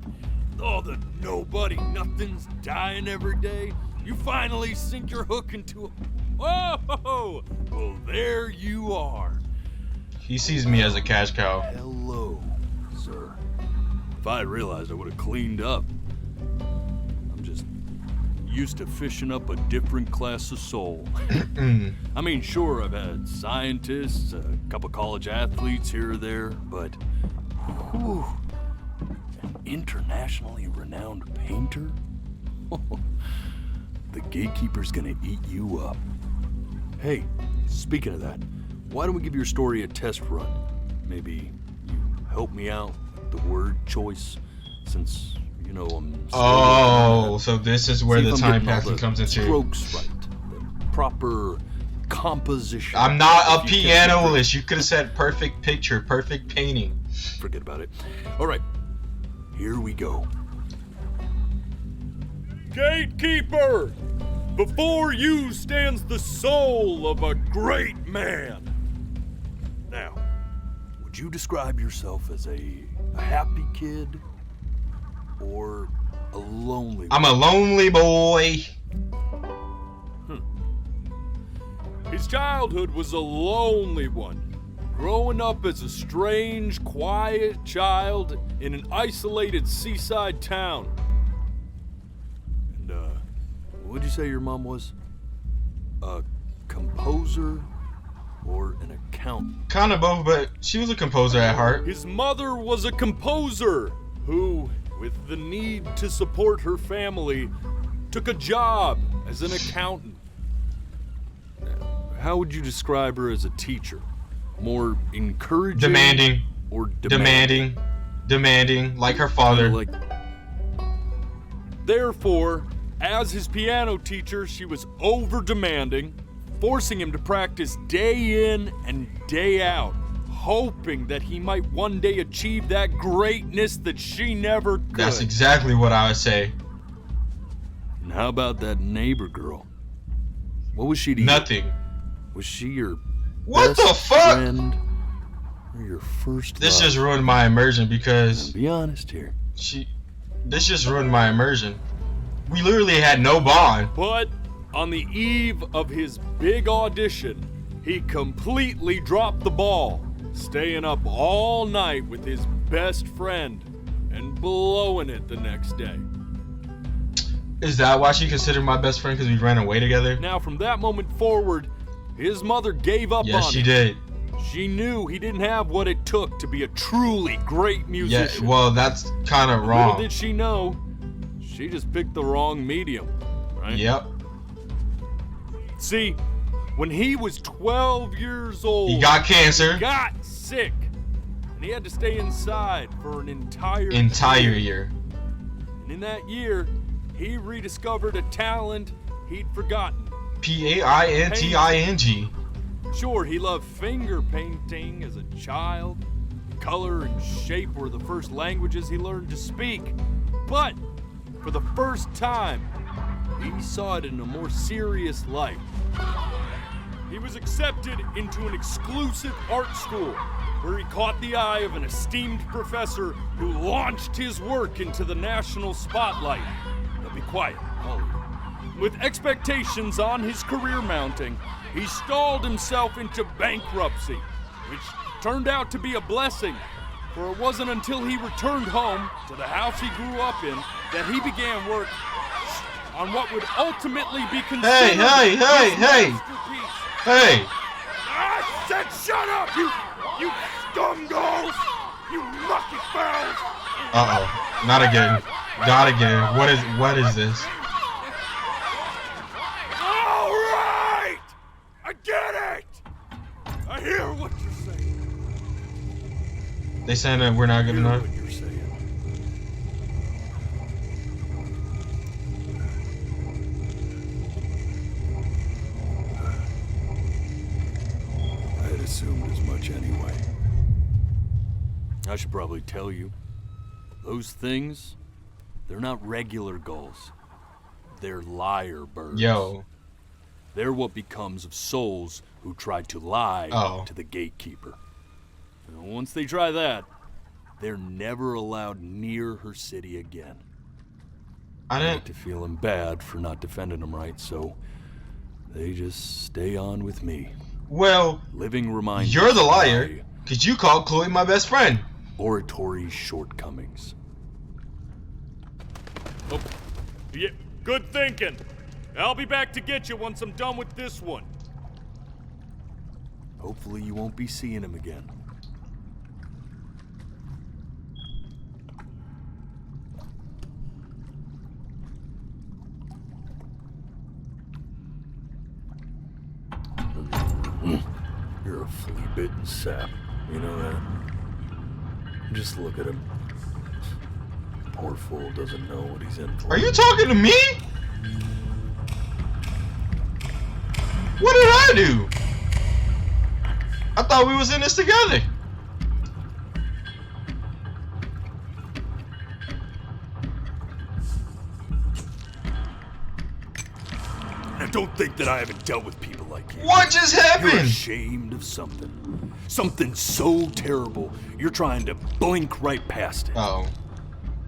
All the nobody nothings dying every day. You finally sink your hook into a... Whoa! Well, there you are. He sees me as a cash cow. Hello, sir. If I had realized, I would have cleaned up. I'm just used to fishing up a different class of soul. I mean, sure, I've had scientists, a couple college athletes here or there, but whew, an internationally renowned painter? The gatekeeper's gonna eat you up. Hey, speaking of that, why don't we give your story a test run? Maybe you help me out with the word choice, since, you know, I'm... Oh, so this is where See the if I'm time getting all passing the comes into. strokes right, the proper composition. I'm not a If you catch the drift. pianolist. You could have said perfect picture, perfect painting. Forget about it. All right, here we go. Gatekeeper! Before you stands the soul of a great man. Now, would you describe yourself as a happy kid or a lonely I'm a lonely boy. His childhood was a lonely one, growing up as a strange, quiet child in an isolated seaside town. And, what'd you say your mom was? A composer or an accountant? Kind of both, but she was a composer at heart. His mother was a composer who, with the need to support her family, took a job as an accountant. How would you describe her as a teacher? More encouraging? Demanding. Or Demanding, like her father. Therefore, as his piano teacher, she was over-demanding, forcing him to practice day in and day out, hoping that he might one day achieve that greatness that she never could. That's exactly what I would say. And how about that neighbor girl? What was she to you? Nothing. Was she your What best the fuck? friend or your first This love? just ruined my immersion because Be honest here. This just ruined my immersion. We literally had no bond. But on the eve of his big audition, he completely dropped the ball, staying up all night with his best friend and blowing it the next day. Is that why she considered my best friend? Because we ran away together? Now, from that moment forward, his mother gave up on him. Yes, she did. She knew he didn't have what it took to be a truly great musician. Yeah, well, that's kind of Little wrong. did she know, she just picked the wrong medium, right? Yep. See, when he was 12 years old, He got cancer. He got sick, and he had to stay inside for an entire year. And in that year, he rediscovered a talent he'd forgotten. Painting. Sure, he loved finger painting as a child. Color and shape were the first languages he learned to speak. But for the first time, he saw it in a more serious light. He was accepted into an exclusive art school where he caught the eye of an esteemed professor who launched his work into the national spotlight. Now be quiet, all of you. With expectations on his career mounting, he stalled himself into bankruptcy, which turned out to be a blessing, for it wasn't until he returned home to the house he grew up in that he began work on what would ultimately be considered Hey! masterpiece. Hey! I said shut up, you scumballs! You lucky fowls! Uh-oh. Not again. Not again. What is this? All right! I get it! I hear what you're saying. They saying that we're not good enough? I had assumed as much anyway. I should probably tell you, those things, they're not regular gulls. They're liar birds. Yo. They're what becomes of souls who tried to lie to the gatekeeper. And once they try that, they're never allowed near her city again. I get to feeling bad for not defending them right, so they just stay on with me. Well, living reminders. You're the liar, because you called Chloe my best friend. Oratory shortcomings. Oh, yeah, good thinking. I'll be back to get you once I'm done with this one. Hopefully you won't be seeing him again. You're a flea-bitten sap. You know that? Just look at him. Poor fool doesn't know what he's in for. Are you talking to me? What did I do? I thought we was in this together. Now don't think that I haven't dealt with people like you. What just happened? You're ashamed of something. Something so terrible, you're trying to blink right past it. Oh.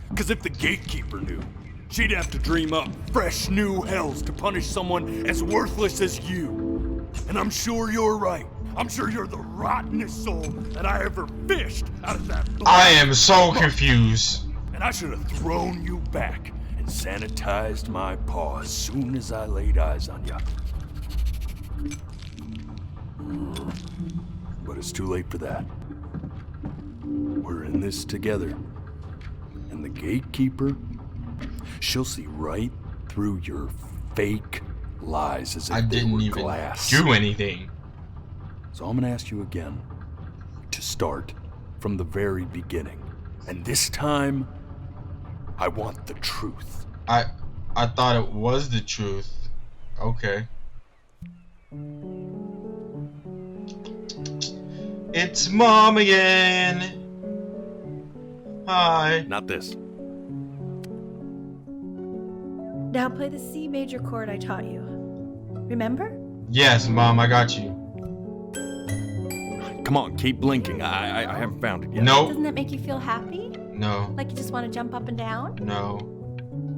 Because if the gatekeeper knew, she'd have to dream up fresh new hells to punish someone as worthless as you. And I'm sure you're right. I'm sure you're the rottenest soul that I ever fished out of that black I am so confused. And I should have thrown you back and sanitized my paw as soon as I laid eyes on you. But it's too late for that. We're in this together. And the gatekeeper, she'll see right through your fake lies as if I didn't even glass. do anything. So I'm gonna ask you again to start from the very beginning. And this time, I want the truth. I thought it was the truth. Okay. It's Mom again. Hi. Not this. Now play the C major chord I taught you. Remember? Yes, Mom, I got you. Come on, keep blinking. I haven't found it yet. Nope. Doesn't that make you feel happy? No. Like you just want to jump up and down? No.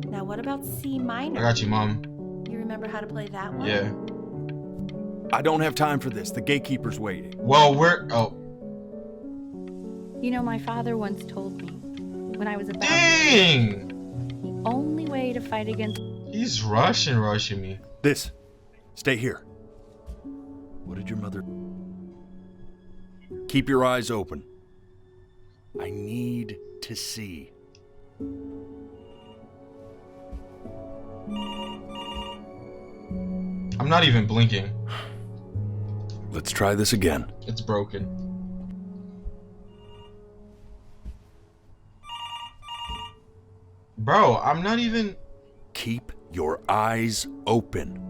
Now what about C minor? I got you, Mom. You remember how to play that one? Yeah. I don't have time for this. The gatekeeper's waiting. Well, oh. You know, my father once told me when I was about Dang! the only way to fight against. He's rushing me. This. Stay here. What did your mother... Keep your eyes open. I need to see. I'm not even blinking. Let's try this again. It's broken. Bro, I'm not even... Keep your eyes open.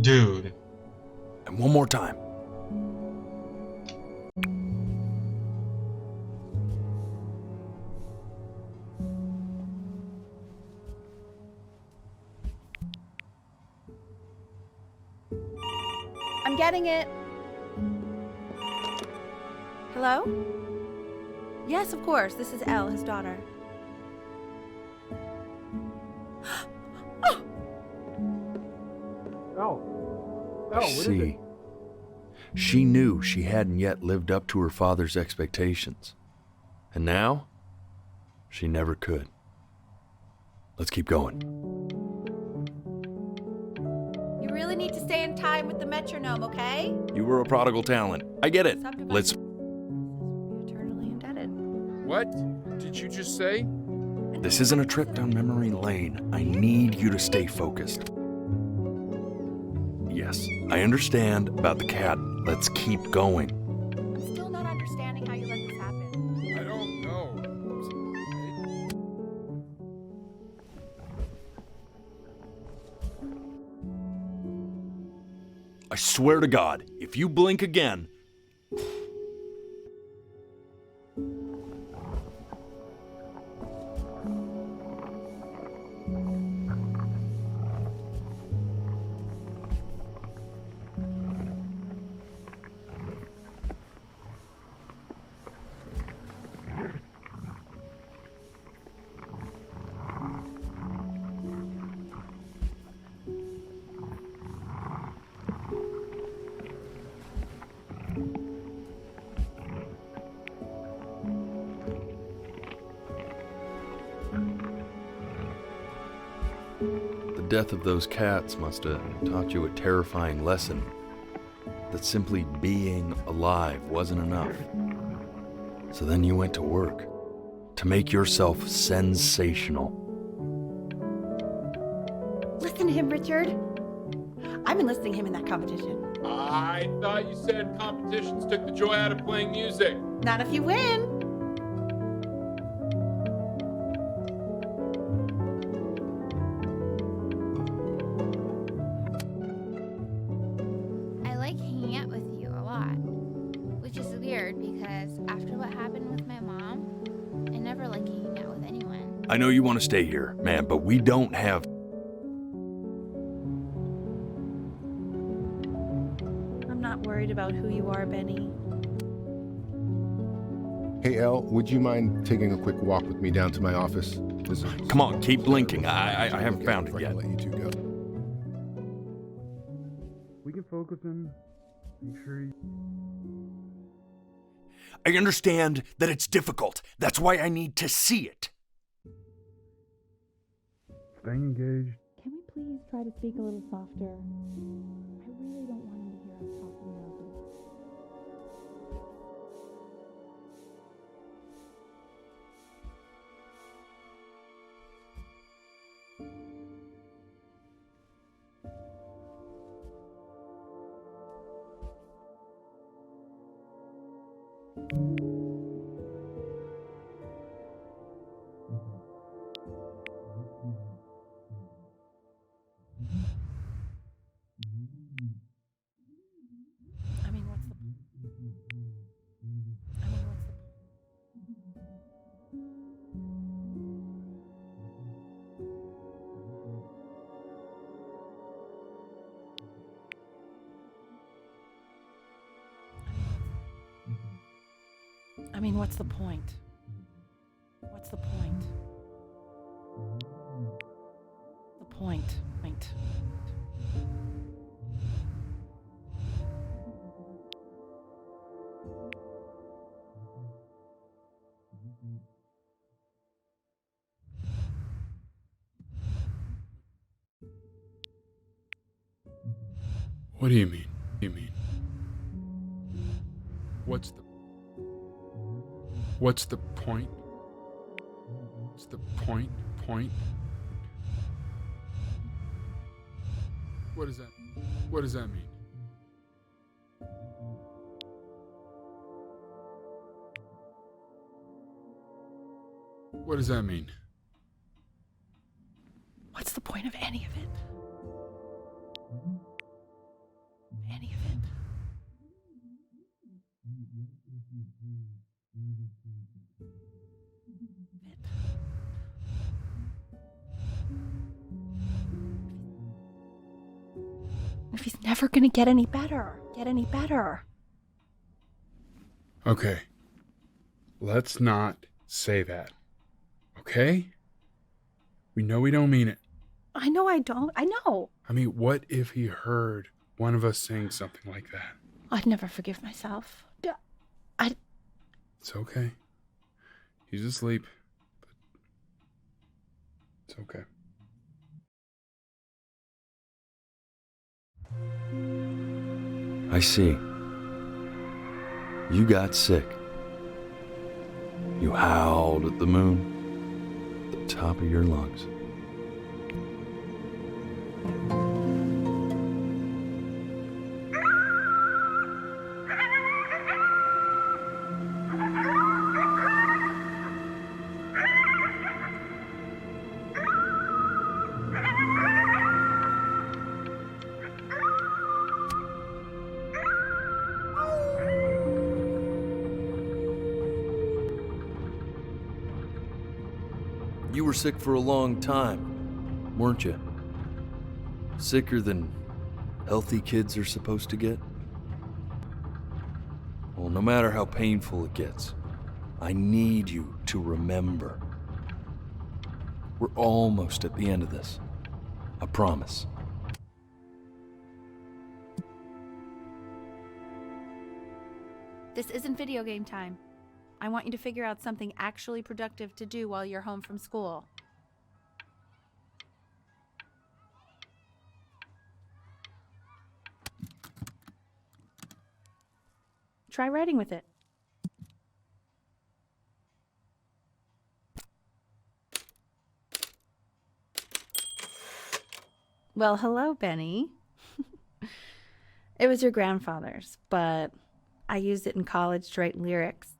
Dude. And one more time. I'm getting it. Hello? Yes, of course. This is Elle, his daughter. what is it? See, she knew she hadn't yet lived up to her father's expectations. And now, she never could. Let's keep going. You really need to stay in time with the metronome, okay? You were a prodigal talent. I get it. Let's... Eternally indebted. What did you just say? This isn't a trip down memory lane. I need you to stay focused. Yes, I understand about the cat. Let's keep going. I'm still not understanding how you let this happen. I don't know. I swear to God, if you blink again... The death of those cats must have taught you a terrifying lesson. That simply being alive wasn't enough. So then you went to work to make yourself sensational. Listen to him, Richard. I'm enlisting him in that competition. I thought you said competitions took the joy out of playing music. Not if you win. I like hanging out with you a lot, which is weird because after what happened with my mom, I never like hanging out with anyone. I know you want to stay here, man, but we don't have... I'm not worried about who you are, Benny. Hey, Elle, would you mind taking a quick walk with me down to my office? Come on, keep blinking. I haven't found it yet. Let you two go. We can focus and make sure you... I understand that it's difficult. That's why I need to see it. Staying engaged. Can we please try to speak a little softer? I really don't want him to hear us talking over. I mean, what's the... I mean, what's the point? What's the point? The point. What do you mean? What's the point? What's the point? What does that mean? What does that mean? What's the point of any of it? Any of it. If he's never gonna get any better. Okay. Let's not say that. Okay? We know we don't mean it. I know I don't. I know. I mean, what if he heard one of us saying something like that. I'd never forgive myself. It's okay. He's asleep, but it's okay. I see. You got sick. You howled at the moon, at the top of your lungs. You were sick for a long time, weren't you? Sicker than healthy kids are supposed to get? Well, no matter how painful it gets, I need you to remember. We're almost at the end of this. I promise. This isn't video game time. I want you to figure out something actually productive to do while you're home from school. Try writing with it. Well, hello, Benny. It was your grandfather's, but I used it in college to write lyrics.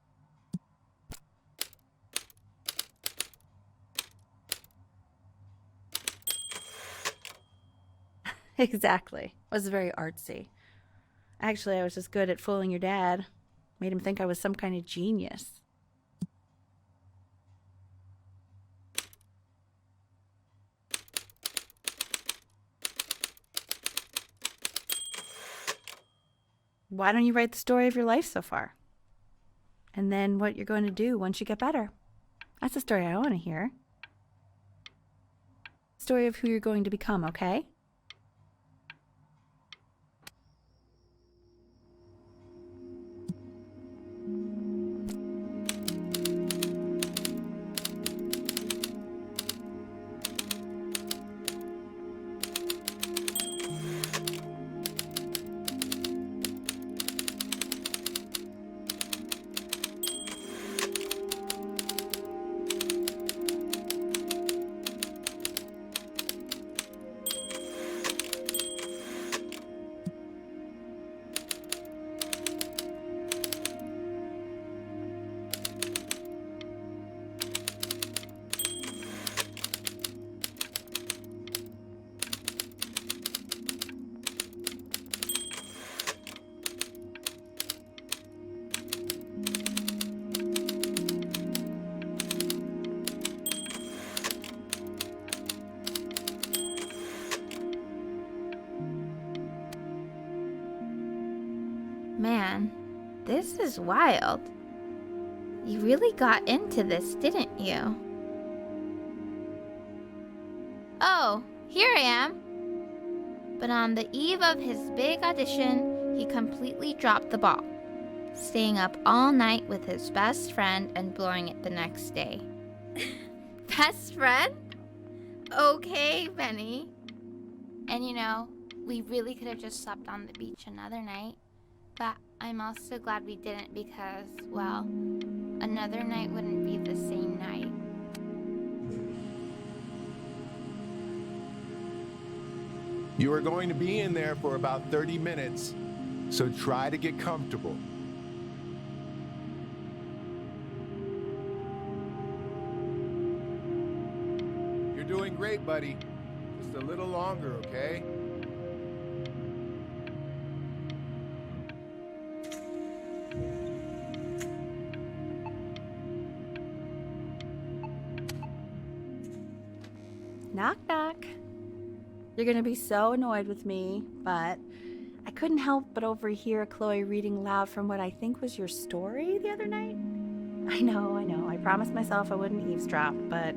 Exactly. It was very artsy. Actually, I was just good at fooling your dad. Made him think I was some kind of genius. Why don't you write the story of your life so far? And then what you're going to do once you get better. That's the story I want to hear. Story of who you're going to become, okay? Man, this is wild. You really got into this, didn't you? Oh, here I am. But on the eve of his big audition, he completely dropped the ball, staying up all night with his best friend and blowing it the next day. Best friend? Okay, Benny. And you know, we really could have just slept on the beach another night. But I'm also glad we didn't because, well, another night wouldn't be the same night. You are going to be in there for about 30 minutes, so try to get comfortable. You're doing great, buddy. Just a little longer, okay? Knock, knock. You're gonna be so annoyed with me, but I couldn't help but overhear Chloe reading loud from what I think was your story the other night. I know. I promised myself I wouldn't eavesdrop, but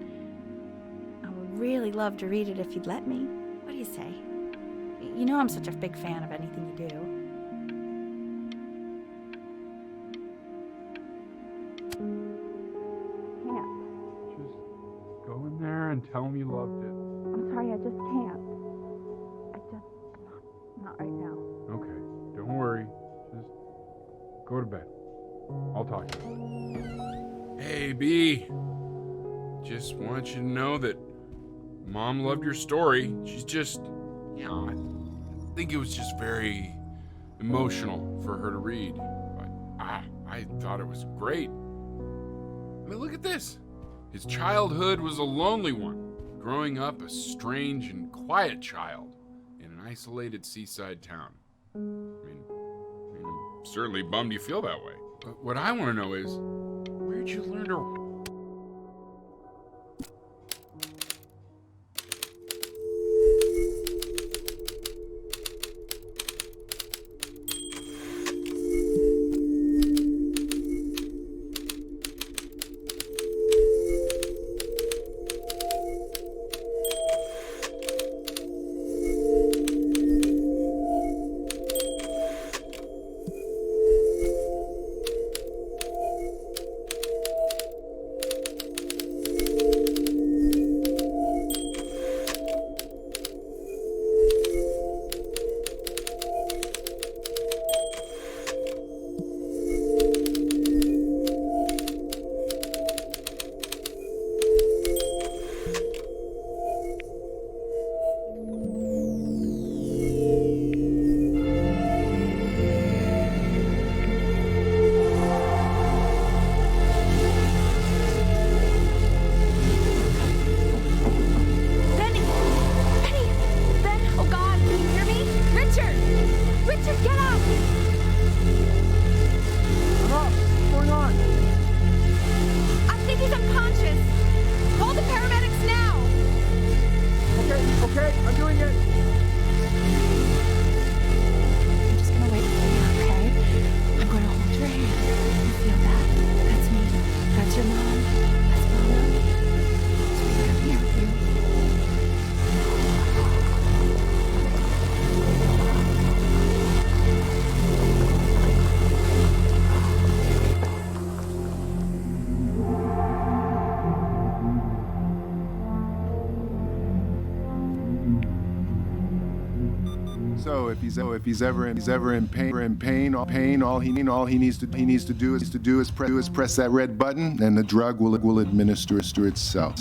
I would really love to read it if you'd let me. What do you say? You know I'm such a big fan of anything you do. Go in there and tell him you loved it. I'm sorry, I just can't. Not right now. Okay, don't worry. Just go to bed. I'll talk to you. Hey, B. Just want you to know that Mom loved your story. She's just, I think it was just very emotional for her to read. But I thought it was great. I mean, look at this. His childhood was a lonely one, growing up a strange and quiet child in an isolated seaside town. I mean, I'm certainly bummed you feel that way. But what I want to know is, where'd you learn to... So if he's ever in pain, all he needs to do is press that red button, and the drug will administer itself.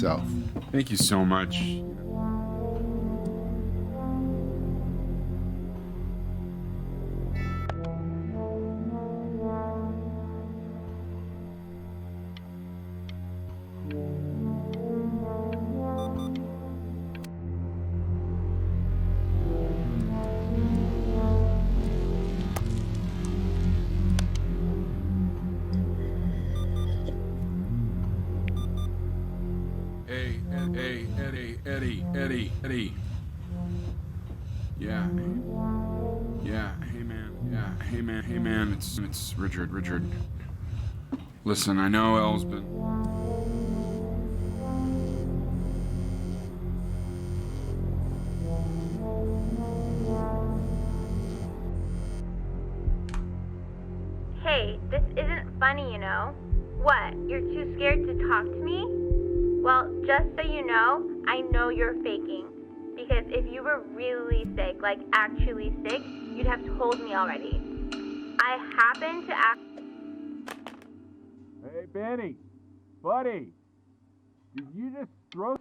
Thank you so much. Eddie. Yeah, hey man, it's Richard. Listen, I know Elle's been... Hey, this isn't funny, you know? What, you're too scared to talk to me? Well, just so you know, I know you're faking. Because if you were really sick, like actually sick, you'd have told me already. I happen to act... Hey, Benny. Buddy. Did you just throw...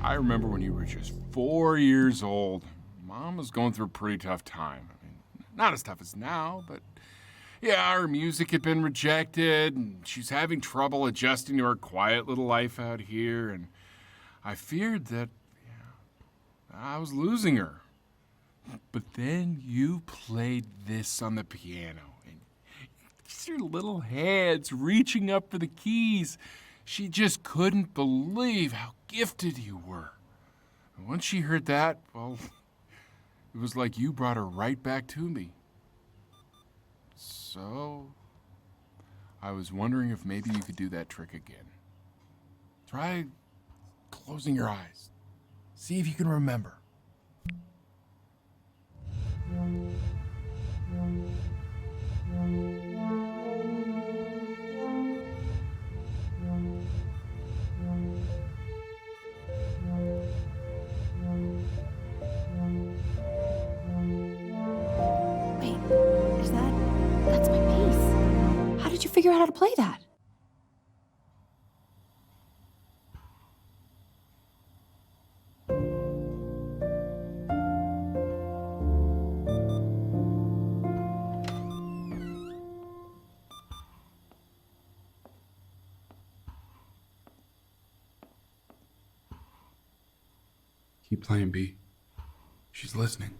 I remember when you were just 4 years old. Mom was going through a pretty tough time. I mean, not as tough as now, but... yeah, her music had been rejected, and she's having trouble adjusting to her quiet little life out here, and I feared that I was losing her. But then you played this on the piano, and just your little hands reaching up for the keys. She just couldn't believe how gifted you were. And once she heard that, well, it was like you brought her right back to me. So, I was wondering if maybe you could do that trick again. Try closing your eyes. See if you can remember. That's my bass. How did you figure out how to play that? Keep playing, B. She's listening.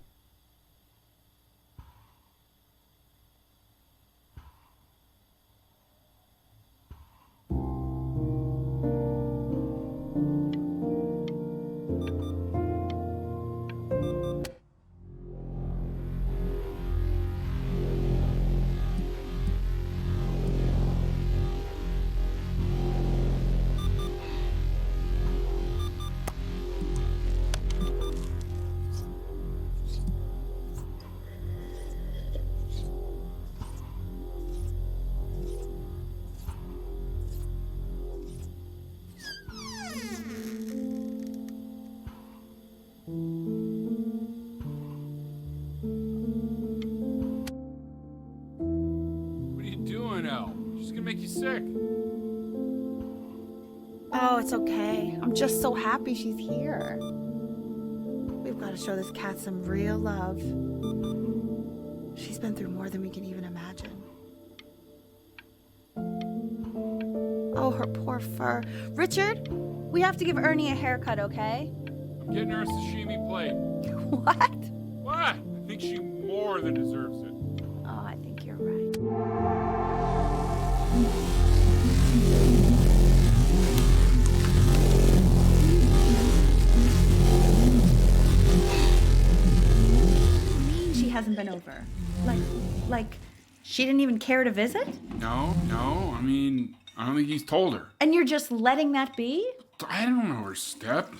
What are you doing, Elle? She's gonna make you sick. Oh, it's okay. I'm just so happy she's here. We've got to show this cat some real love. She's been through more than we can even imagine. Oh, her poor fur. Richard, we have to give Ernie a haircut, okay? I'm getting her a sashimi plate. What? What? I think she more than deserves it. Oh, I think you're right. She hasn't been over. Like, she didn't even care to visit? No, I mean, I don't think he's told her. And you're just letting that be? I don't know her step.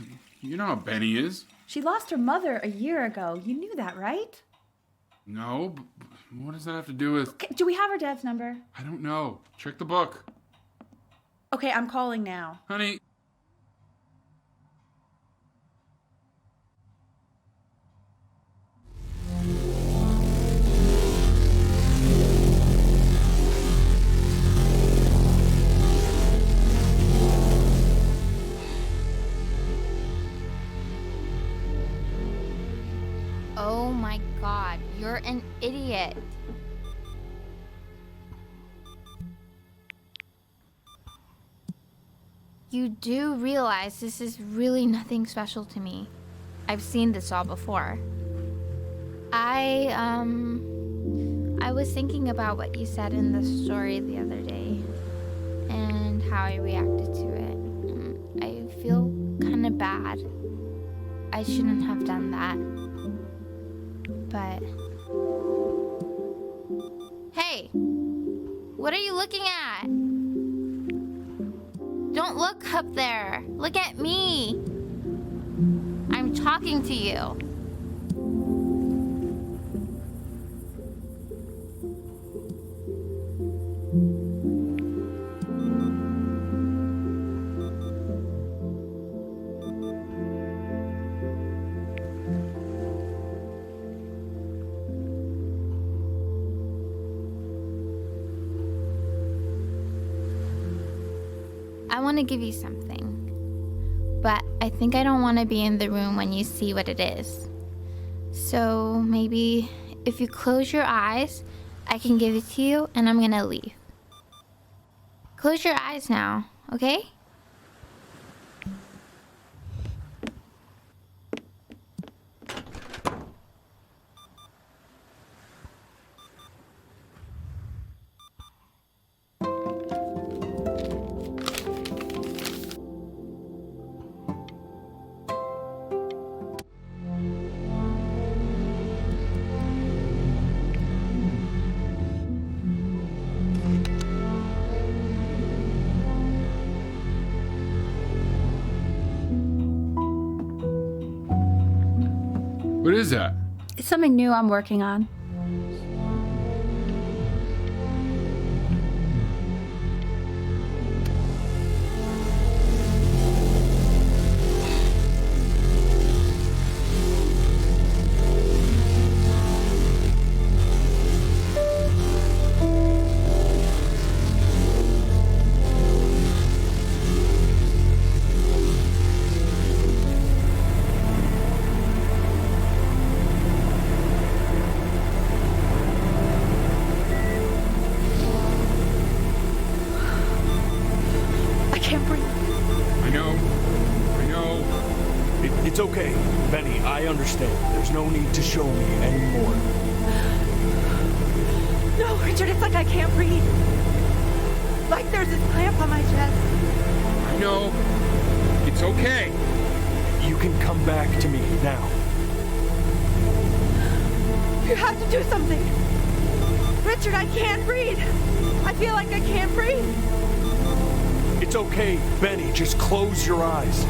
You know how Benny is. She lost her mother a year ago. You knew that, right? No, but what does that have to do with... Okay, do we have her dad's number? I don't know. Check the book. Okay, I'm calling now. Honey. Oh my god, you're an idiot. You do realize this is really nothing special to me. I've seen this all before. I was thinking about what you said in the story the other day and how I reacted to it. I feel kind of bad. I shouldn't have done that. But... Hey! What are you looking at? Don't look up there. Look at me. I'm talking to you. I want to give you something, but I think I don't want to be in the room when you see what it is. So maybe if you close your eyes, I can give it to you and I'm going to leave. Close your eyes now, okay? What is that? It's something new I'm working on. It's okay, Benny, I understand. There's no need to show me anymore. No, Richard, it's like I can't breathe. Like there's this clamp on my chest. I know. It's okay. You can come back to me now. You have to do something. Richard, I can't breathe. I feel like I can't breathe. It's okay, Benny, just close your eyes.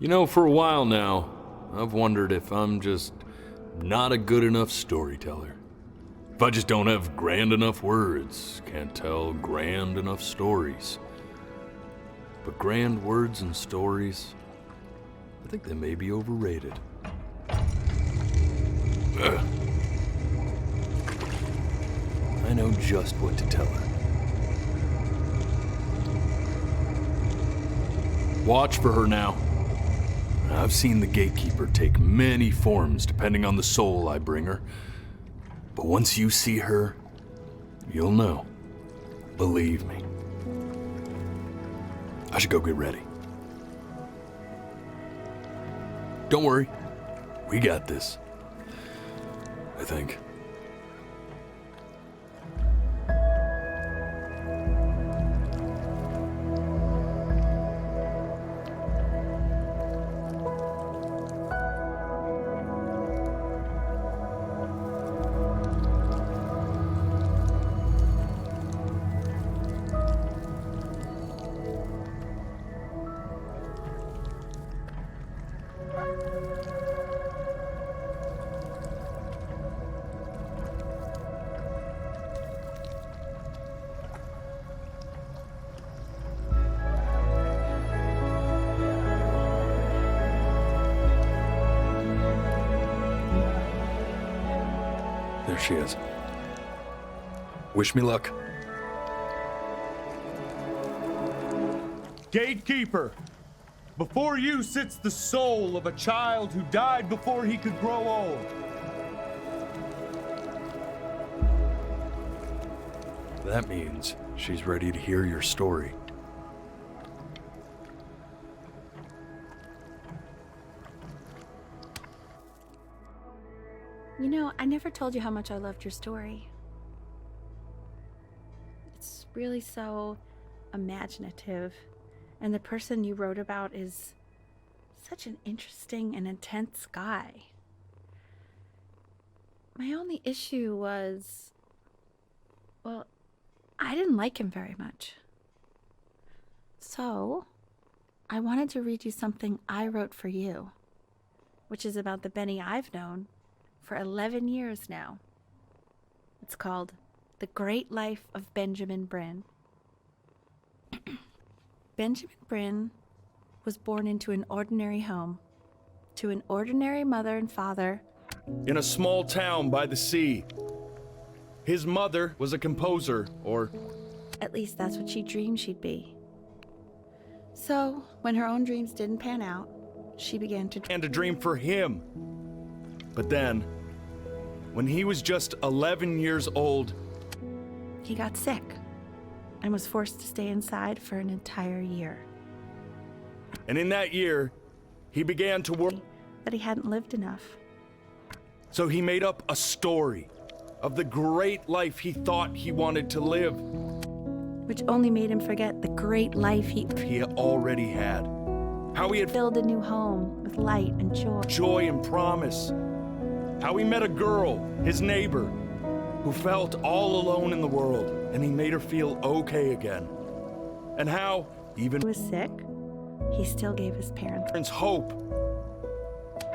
You know, for a while now, I've wondered if I'm just not a good enough storyteller. If I just don't have grand enough words, can't tell grand enough stories. But grand words and stories, I think they may be overrated. Ugh. I know just what to tell her. Watch for her now. I've seen the gatekeeper take many forms depending on the soul I bring her. But once you see her, you'll know. Believe me. I should go get ready. Don't worry. We got this. I think. There she is. Wish me luck. Gatekeeper, before you sits the soul of a child who died before he could grow old. That means she's ready to hear your story. You know, I never told you how much I loved your story. It's really so imaginative, and the person you wrote about is such an interesting and intense guy. My only issue was, well, I didn't like him very much. So, I wanted to read you something I wrote for you, which is about the Benny I've known for 11 years now. It's called The Great Life of Benjamin Brin. Benjamin Brin was born into an ordinary home, to an ordinary mother and father. In a small town by the sea. His mother was a composer, or... At least that's what she dreamed she'd be. So, when her own dreams didn't pan out, she began to dream for him. But then, when he was just 11 years old, he got sick and was forced to stay inside for an entire year. And in that year, he began to work. That he hadn't lived enough. So he made up a story of the great life he thought he wanted to live. which only made him forget the great life he already had. How he had filled a new home with light and joy. Joy and promise. How he met a girl, his neighbor, who felt all alone in the world, and he made her feel okay again. And how, even he was sick, he still gave his parents hope.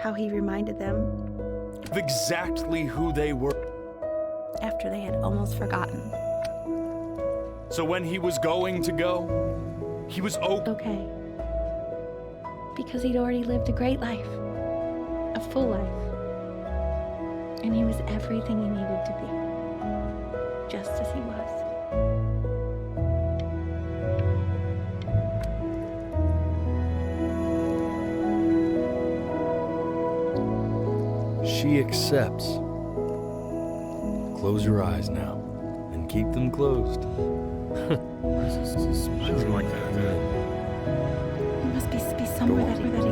How he reminded them of exactly who they were after they had almost forgotten. So when he was going to go, he was okay. Because he'd already lived a great life, a full life. And he was everything he needed to be, just as he was. She accepts. Close your eyes now, and keep them closed. Smells like that. It must be somewhere that he